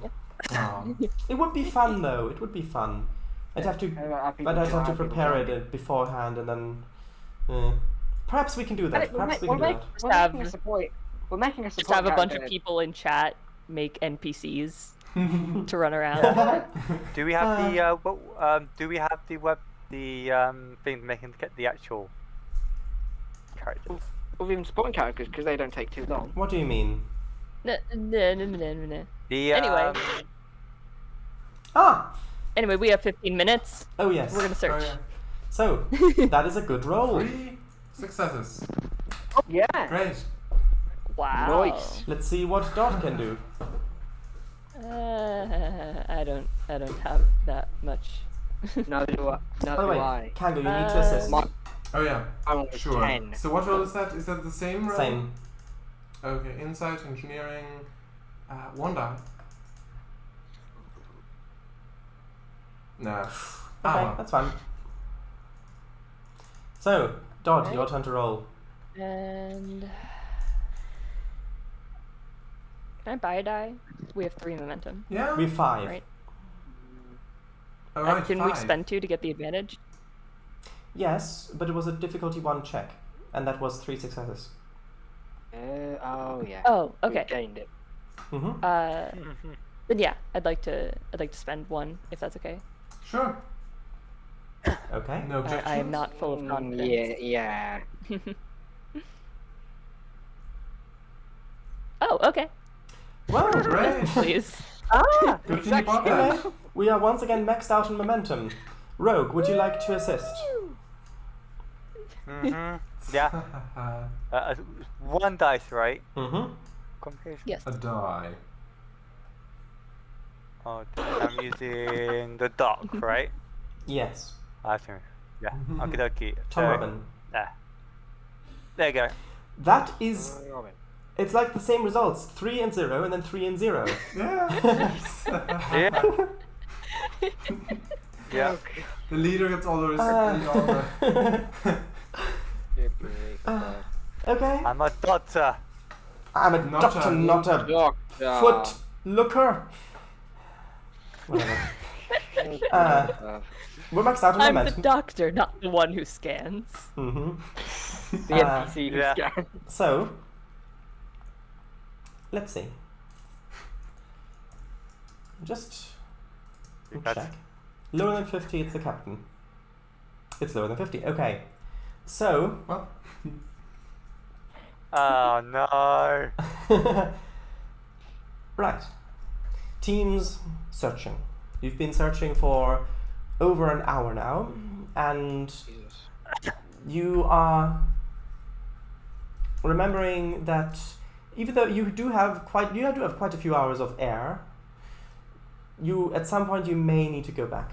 Oh. It would be fun though. It would be fun. I'd have to, but I'd have to prepare it beforehand, and then perhaps we can do that. Perhaps we can do that. We're making a support. We're making a support. just have a bunch of character. people in chat make NPCs to run around. Do we have do we have thing to make him get the actual characters? Or even supporting characters because they don't take too long. What do you mean? No. The Anyway. Ah! Anyway, we have 15 minutes. Oh, yes. We're gonna search. Oh, yeah. So, that is a good roll. 3 successes. Yeah. Great. Wow. Nice. Let's see what Dot can do. I don't have that much. Neither do I. By Neither the way, do I. Kango, you need to assist. My- Oh yeah, I want sure. 10. So what roll is that? Is that the same roll? Same. Okay, insight, engineering, 1 die. Nah. Okay, well. that's fine. So, Dot, your turn to roll. And can I buy a die? We have 3 momentum. Yeah. We have 5. Right. Alright, Can we 5. spend 2 to get the advantage? Yes, but it was a difficulty 1 check, and that was 3 successes. Oh yeah. Oh, We okay. gained it. Mm-hmm. Then yeah, I'd like to spend 1 if that's okay. Sure. Okay. No objections. I am not full of confidence. Yeah. Oh, okay. Well, Great. Please. Ah, Good thing you bought okay. that. We are once again maxed out on momentum. Rogue, would you like to assist? Yeah. 1 dice, right? Mm-hmm. Complication. Yes. A die. Oh, I'm using the dock, right? Yes. Awesome. Yeah. Okie dokie. Tom Robin. There you go. That is... It's like the same results. 3 and 0, and then 3 and 0. Yeah. Yeah. Yeah. The leader gets all the respect. Okay. I'm a doctor. I'm a Not doctor, a- not a foot looker. Whatever. We're maxed out on I'm the momentum. doctor, not the one who scans. Mm-hmm. The NPC who yeah. scans. So, let's see. Just That's- check. Lower than 50, it's the captain. It's lower than 50. Okay. So, Well, Oh no. right. Teams searching. You've been searching for over an hour now, and you are remembering that even though you do have quite a few hours of air, at some point you may need to go back.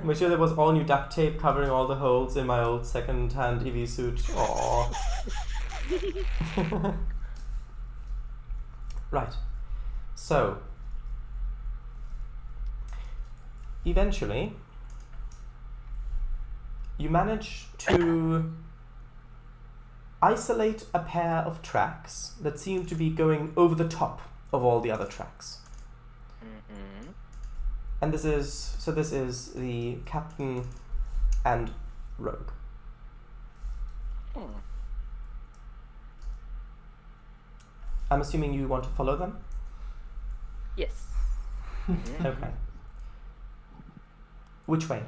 Make sure there was all new duct tape covering all the holes in my old second-hand EV suit. Aww. Right. So, eventually, you manage to isolate a pair of tracks that seem to be going over the top of all the other tracks. Mm-hmm. And this is the captain and rogue. I'm assuming you want to follow them? Yes. Okay. Which way?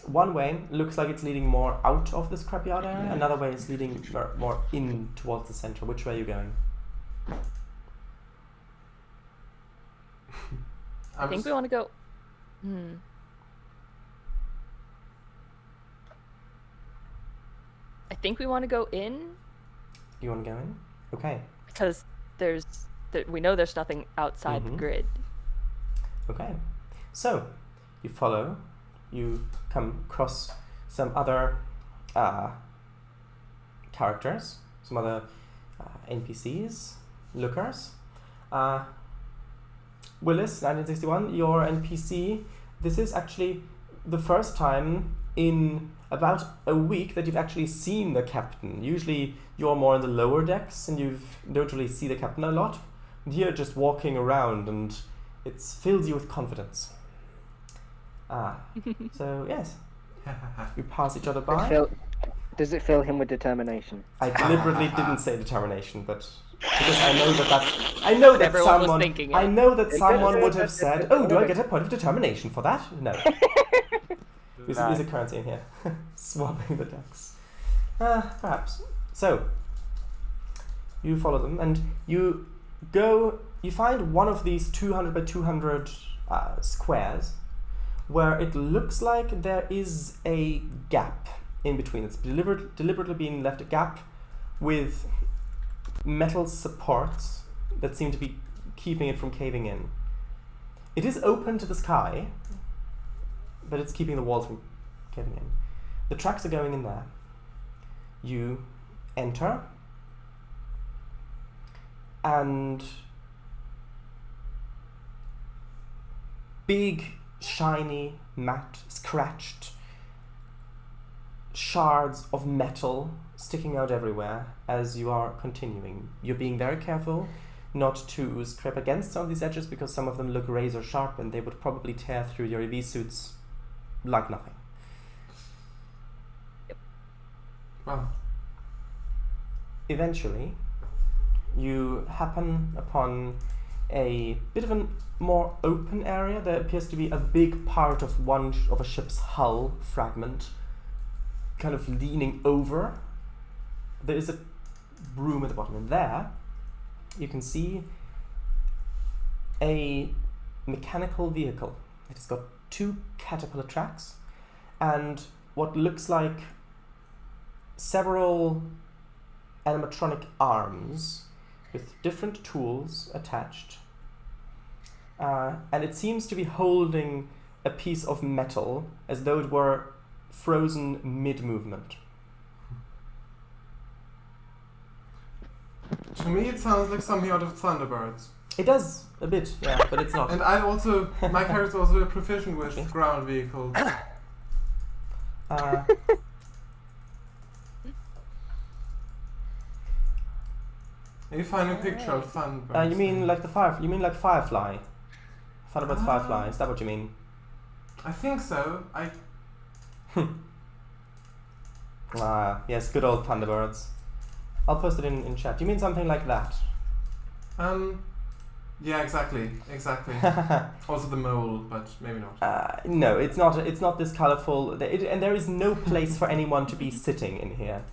One way looks like it's leading more out of this scrapyard area. Another way is leading more in towards the center. Which way are you going? I think we want to go. I think we want to go in You want to go in? Okay. because we know there's nothing outside the grid. Okay. So, you follow. You come across some other characters, some other NPCs, lookers. Willis, 1961, your NPC. This is actually the first time in about a week that you've actually seen the captain. Usually you're more in the lower decks and you don't really see the captain a lot. And here just walking around and it fills you with confidence. So yes, you pass each other by. Does it fill him with determination? I deliberately didn't say determination, but because I know that Everyone was someone, thinking it. I know that someone would have said, "Oh, do I get a point of determination for that?" No. There's a currency in here. Swapping the decks. Perhaps. So, you follow them and you go you find one of these 200 by 200 squares where it looks like there is a gap in between. It's deliberately being left a gap with metal supports that seem to be keeping it from caving in. It is open to the sky, but it's keeping the walls from caving in. The tracks are going in there. You enter, and big, shiny, matte, scratched shards of metal sticking out everywhere as you are continuing. You're being very careful not to scrape against some of these edges because some of them look razor sharp and they would probably tear through your EV suits like nothing. Well, eventually, you happen upon a bit of a more open area. There appears to be a big part of of a ship's hull fragment kind of leaning over. There is a room at the bottom, and there you can see a mechanical vehicle. It has got 2 caterpillar tracks and what looks like several animatronic arms with different tools attached. And it seems to be holding a piece of metal as though it were frozen mid-movement. to me it sounds like something out of Thunderbirds. It does, a bit, yeah, but it's not. And my character's also proficient with ground vehicles. You find a picture of Thunderbirds. You mean like Firefly? Thunderbird's Firefly, is that what you mean? I think so. Yes, good old Thunderbirds. I'll post it in chat. You mean something like that? Yeah, exactly. Also the mole, but maybe not. No, it's not this colourful. And there is no place for anyone to be sitting in here.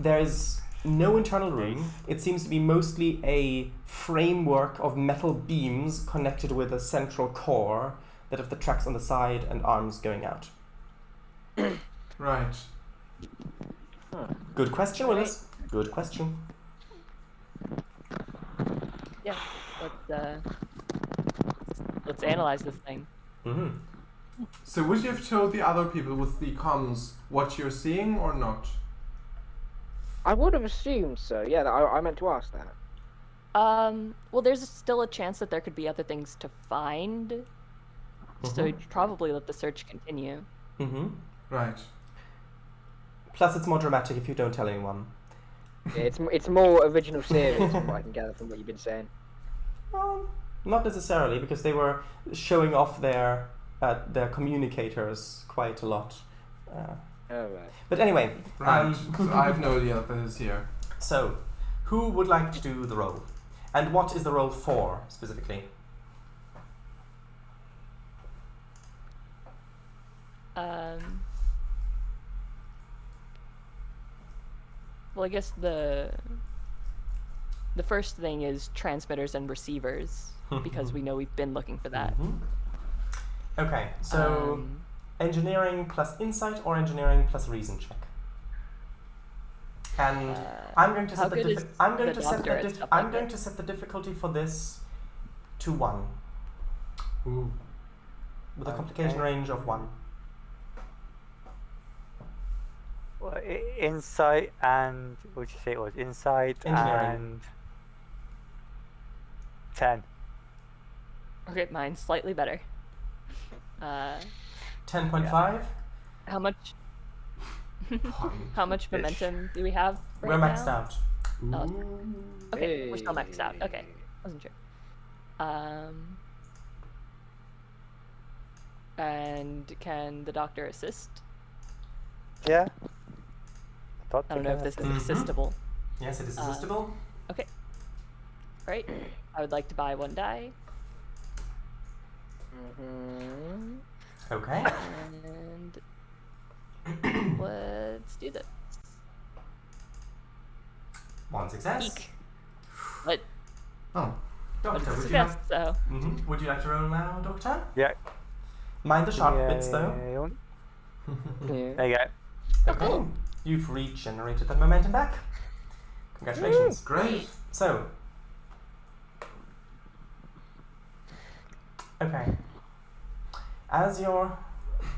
There is no internal room. It seems to be mostly a framework of metal beams connected with a central core that have the tracks on the side and arms going out. Right. Good question, Willis. Good question. Yeah, let's analyze this thing. Mm-hmm. So would you have told the other people with the comms what you're seeing or not? I would have assumed so. Yeah, I meant to ask that. Well, there's still a chance that there could be other things to find. So you'd probably let the search continue. Mm-hmm. Right. Plus, it's more dramatic if you don't tell anyone. Yeah, it's more original series from what I can gather from what you've been saying. Well, not necessarily, because they were showing off their communicators quite a lot. Right. But anyway, Right. So I have no idea that this is here. So, who would like to do the role, and what is the role for specifically? Well, I guess the first thing is transmitters and receivers, because we know we've been looking for that. Mm-hmm. Okay, so engineering plus insight or engineering plus reason check. And I'm going to set the difficulty for this to 1. Ooh. With a complication range of 1. Well, insight and what did you say it was? Insight Engineering. and 10. Okay, mine's slightly better. 10.5. How much? How much momentum do we have right We're maxed now? out. Oh, okay, we're still maxed out. Okay, wasn't sure. And can the doctor assist? Yeah. I don't know if this is assistable. Yes, it is assistable. Okay. Right. I would like to buy 1 die. Mm-hmm. Okay. And let's do this. 1 success. Eek. What? Oh. Doctor, It's a would you like? success, so. Would you like to roll now, Doctor? Yeah. Mind the sharp bits, though. Yeah. There you go. Okay. You've regenerated that momentum back. Congratulations. Great. So. Okay. As your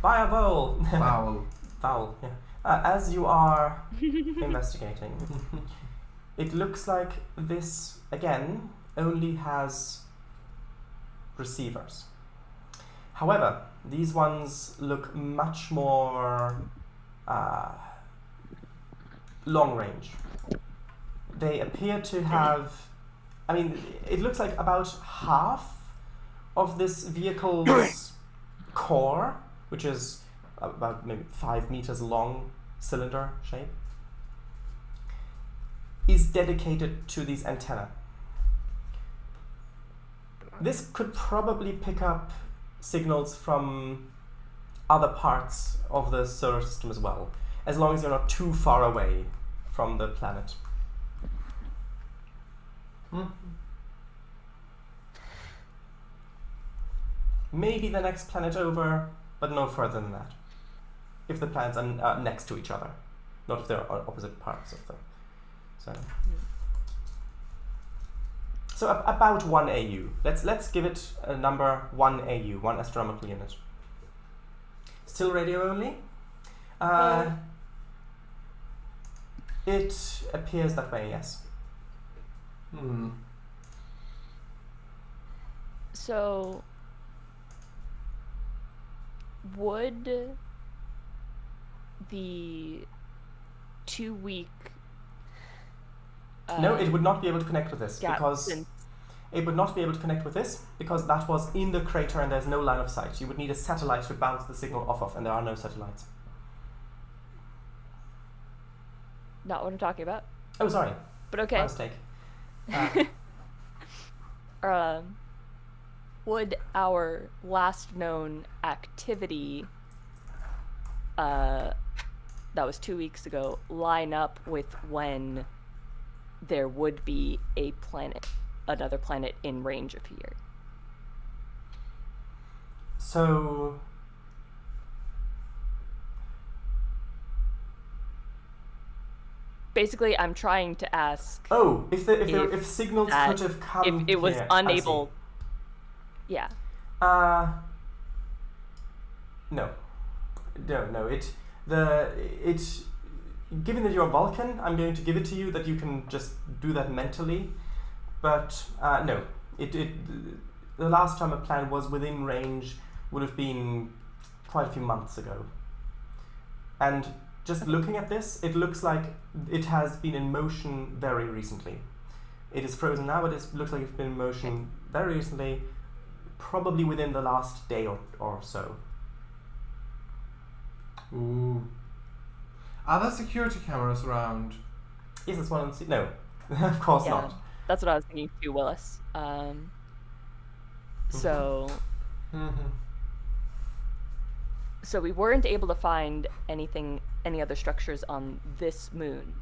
Bible. Foul. Foul, yeah. As you are investigating, it looks like this, again, only has receivers. However, these ones look much more long range. They appear to have, I mean, it looks like about half of this vehicle's core, which is about maybe 5 meters long cylinder shape, is dedicated to these antennae. This could probably pick up signals from other parts of the solar system as well, as long as you're not too far away from the planet. Maybe the next planet over, but no further than that. If the planets are next to each other, not if they're opposite parts of the. So about 1 AU. Let's give it a number 1 AU, 1 astronomical unit. Still radio only. It appears that way, yes. So, would the 2-week no, it would not be able to connect with this gap because since it would not be able to connect with this because that was in the crater and there's no line of sight. You would need a satellite to bounce the signal off of, and there are no satellites. not what I'm talking about, Oh, sorry. but My okay. mistake. Would our last known activity that was 2 weeks ago line up with when there would be another planet in range of here? So Basically, I'm trying to ask if signals could have come if it was here. I see. unable. Yeah. No. Given that you're a Vulcan, I'm going to give it to you that you can just do that mentally. But no, the last time a plan was within range would have been quite a few months ago. And just looking at this, it looks like it has been in motion very recently. It is frozen now, but it looks like it's been in motion very recently, probably within the last day or so. Ooh. Are there security cameras around? Yes, that's one. No, of course not. That's what I was thinking too, Willis. So we weren't able to find any other structures on this moon.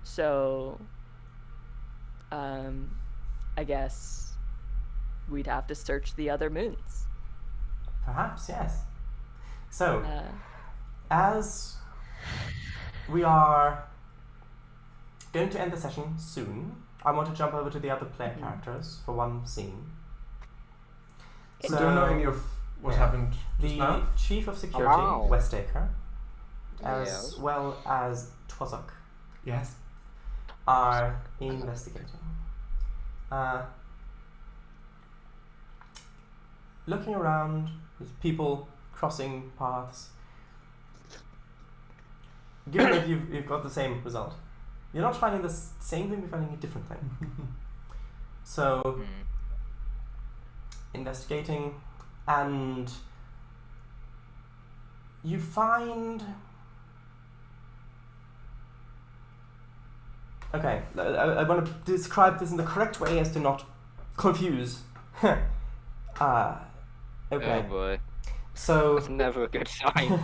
So, I guess we'd have to search the other moons. Perhaps, yes. So, as we are going to end the session soon, I want to jump over to the other player characters for one scene. So, don't know any of what happened just the now? Chief of Security, Westacre, as Yes. well as Twossock, Yes. are investigating. Looking around with people crossing paths. Given that you've got the same result, you're not finding the same thing, you're finding a different thing. So, investigating, and you find. Okay, I want to describe this in the correct way as to not confuse. Okay. Oh boy. So. That's never a good sign.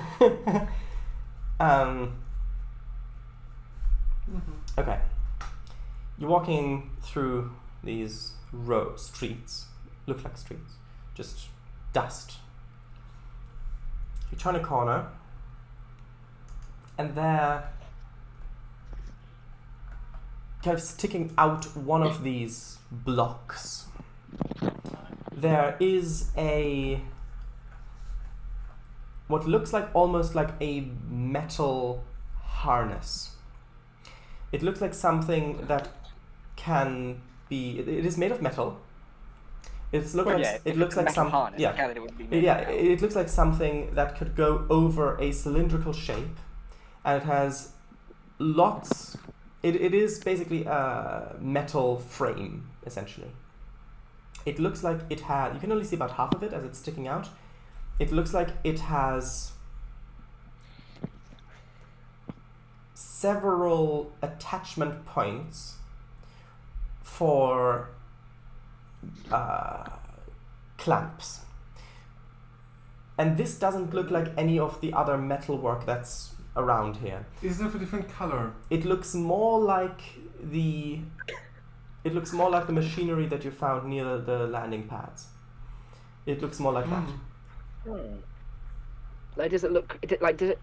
Okay. You're walking through these streets, look like streets, just dust. You turn a corner, and there, kind of sticking out one of these blocks, there is what looks like almost like a metal harness. It looks like something that can be. It is made of metal. It looks like some. Harness, Yeah, it would be made yeah. of metal. It looks like something that could go over a cylindrical shape, and it has lots. It is basically a metal frame essentially. It looks like it had. You can only see about half of it as it's sticking out. It looks like it has several attachment points for clamps. And this doesn't look like any of the other metalwork that's around here. Is it of a different color? It looks more like the machinery that you found near the landing pads. It looks more like that. Like, does it look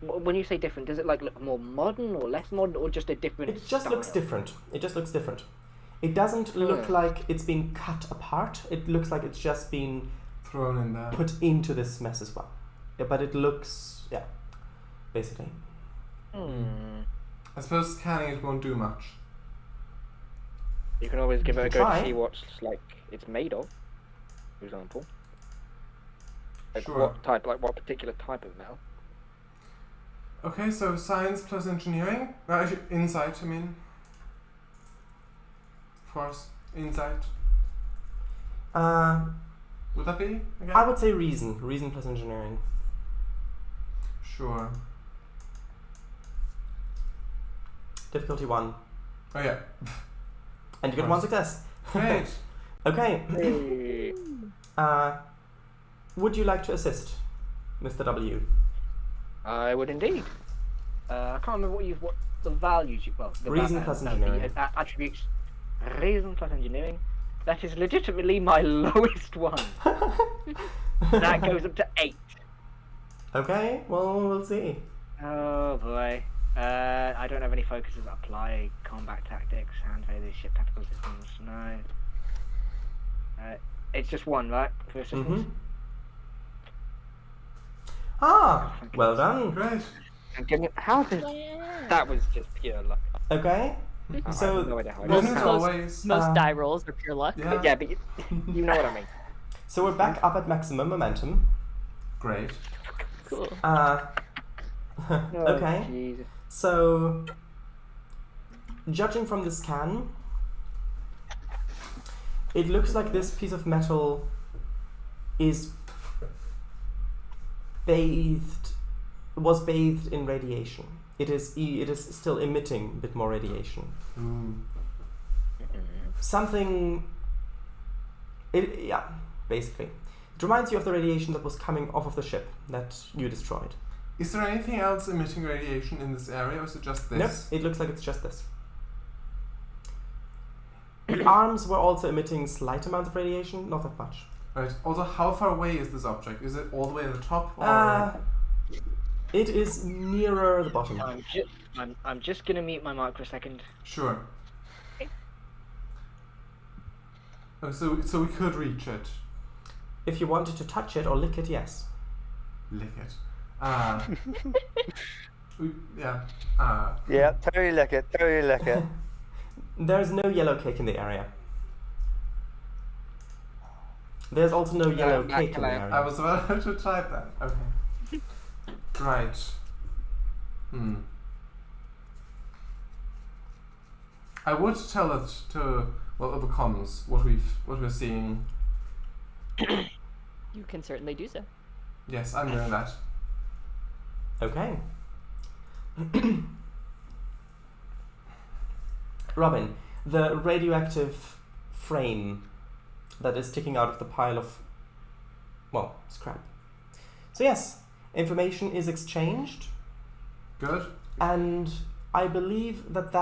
when you say different? Does it like look more modern or less modern, or just a different? It just looks style? different. It just looks different. It doesn't look like it's been cut apart. It looks like it's just been Thrown in there. put into this mess as well. Yeah, but it looks, yeah, basically. I suppose scanning it won't do much. You can always give it a can go try. to see what's like it's made of, for example. Like Sure. what type, like what particular type of metal? Okay, so science plus engineering. Actually, insight, I mean. Of course, insight. Would that be? Again? I would say reason. Reason plus engineering. Sure. Difficulty 1. Oh yeah. And you get Of 1 course. success. Great. Okay. Hey. Would you like to assist, Mr. W? I would indeed. I can't remember what the values you the Reason plus engineering. The attributes. Reason plus engineering. That is legitimately my lowest one. That goes up to 8. Okay, well, we'll see. Oh boy. I don't have any focuses that apply. Combat tactics, hand phasers, ship tactical systems. No. It's just 1, right? For assistance. Ah, well done. Great. I'm giving it. How did that was just pure luck. Okay, I so have no idea how it most- Isn't it most- always? Most die rolls are pure luck. Yeah. Yeah, but you know what I mean. so we're back up at maximum momentum. Great. Cool. Okay. Oh, Jesus. So, judging from the scan, it looks like this piece of metal was bathed in radiation. It is still emitting a bit more radiation. Ooh. Something. Basically, it reminds you of the radiation that was coming off of the ship that you destroyed. Is there anything else emitting radiation in this area, or is it just this? Nope, it looks like it's just this. The arms were also emitting slight amounts of radiation, not that much. Right. Also, how far away is this object? Is it all the way at the top, or? It is nearer the bottom. I'm just gonna mute my mic for a second. Sure. Oh, so we could reach it. If you wanted to touch it or lick it, yes. Lick it. Yeah. Yeah, totally lick it, totally lick it. There's no yellow cake in the area. There's also no yellow cake in the area. I was about to type that. Okay. Right. I would tell it to the comms what we're seeing. You can certainly do so. Yes, I'm doing that. Okay. Robin, the radioactive frame that is sticking out of the pile of, scrap. So yes, information is exchanged, Good. and I believe that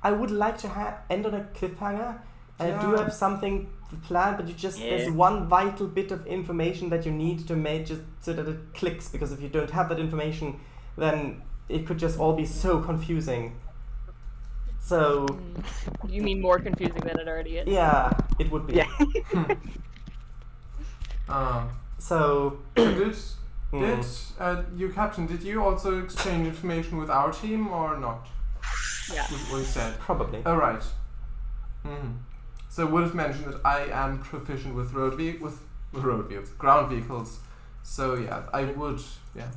I would like to end on a cliffhanger. I do have something planned, but there's one vital bit of information that you need to make just so that it clicks, because if you don't have that information, then it could just all be so confusing. So... You mean more confusing than it already is? Yeah, it would be. Yeah. So... Did you, Captain, did you also exchange information with our team or not? Yeah. What you said? Probably. Oh, right. So would have mentioned that I am proficient with ground vehicles. So yeah, I would, yeah.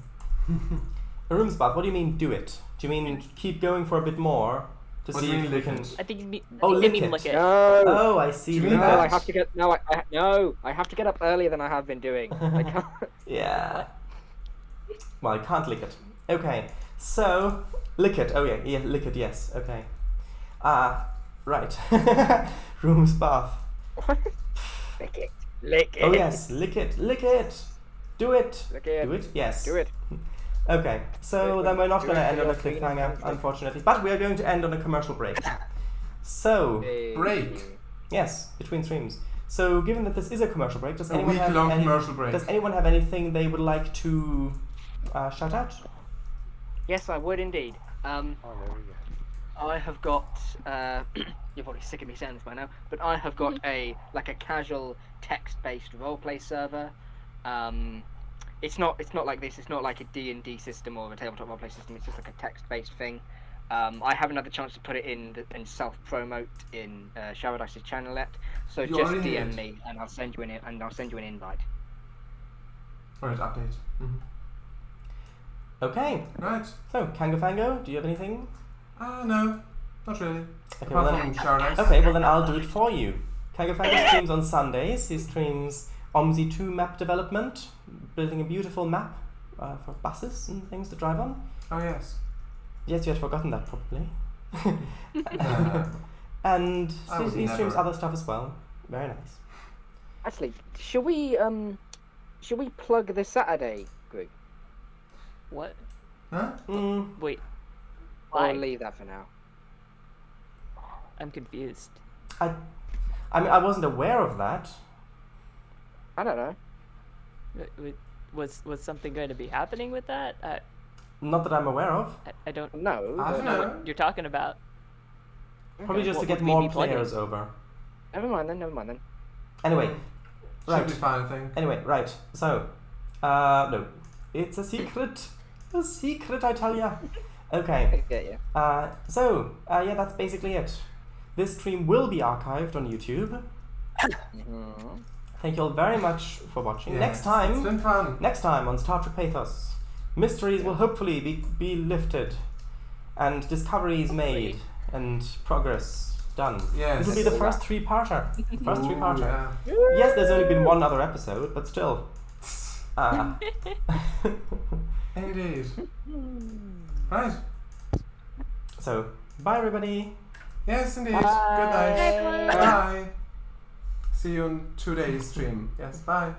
Roomspot, what do you mean do it? Do you mean keep going for a bit more to see if we can... I think you mean, lick it. No. Oh, I see. Do you mean No, that? I have to get I have to get up earlier than I have been doing. I can't. Yeah. Well, I can't lick it. Okay, so lick it. Oh yeah, lick it. Yes. Okay. Right. Room's bath. Lick it. Lick it. Oh yes, lick it. Lick it. Do it. Lick it. Do it. Yes. Do it. Okay, so Do it then we're not do going to it end for on a your cleaning cliffhanger, and stuff. unfortunately, but we are going to end on a commercial break. So, Break. yes, between streams. So, given that this is a commercial break, does A anyone have week-long commercial break. Does anyone have anything they would like to shout out? Yes, I would indeed. Oh, there we go. I have got. You're probably sick of me saying this by now, but I have got a casual text-based roleplay server. It's not like this. It's not like a D&D system or a tabletop roleplay system. It's just like a text-based thing. I haven't had the chance to put it in self-promote in Shoutouts' channel yet. So You just already DM did. me and I'll send you an invite. Alright, update. Okay, Right. so CangoFango, do you have anything? No, not really. Okay, well Apart then, from shoutouts. okay, well then I'll do it for you. CangoFango streams on Sundays. He streams OMSI2 map development, building a beautiful map for buses and things to drive on. Oh yes. Yes, you had forgotten that probably. Uh, And I would he streams never. other stuff as well. Very nice. Actually, should we plug the Saturday group What? huh? Wait. or Why? leave that for now? I'm confused. I mean, I wasn't aware of that. I don't know. Was something going to be happening with that? Not that I'm aware of. I don't No. I don't know know. what you're talking about. Probably just what to get would we more be plugging? players over. Never mind then. Anyway, Should right. be fine, I think. Anyway, right. So, no, it's a secret. A secret, I tell ya. Okay. Yeah. Yeah, that's basically it. This stream will be archived on YouTube. Thank you all very much for watching. Yes, Next It's time been fun. on Star Trek Pathos, mysteries will hopefully be lifted, and discoveries made, and progress done. Yes. This will be the first three-parter. Ooh, yeah. Yes, there's only been one other episode, but still. Indeed. Right. So, bye everybody. Yes, indeed. Bye. Good night. Bye. Bye. See you in 2 days stream. Yes, bye.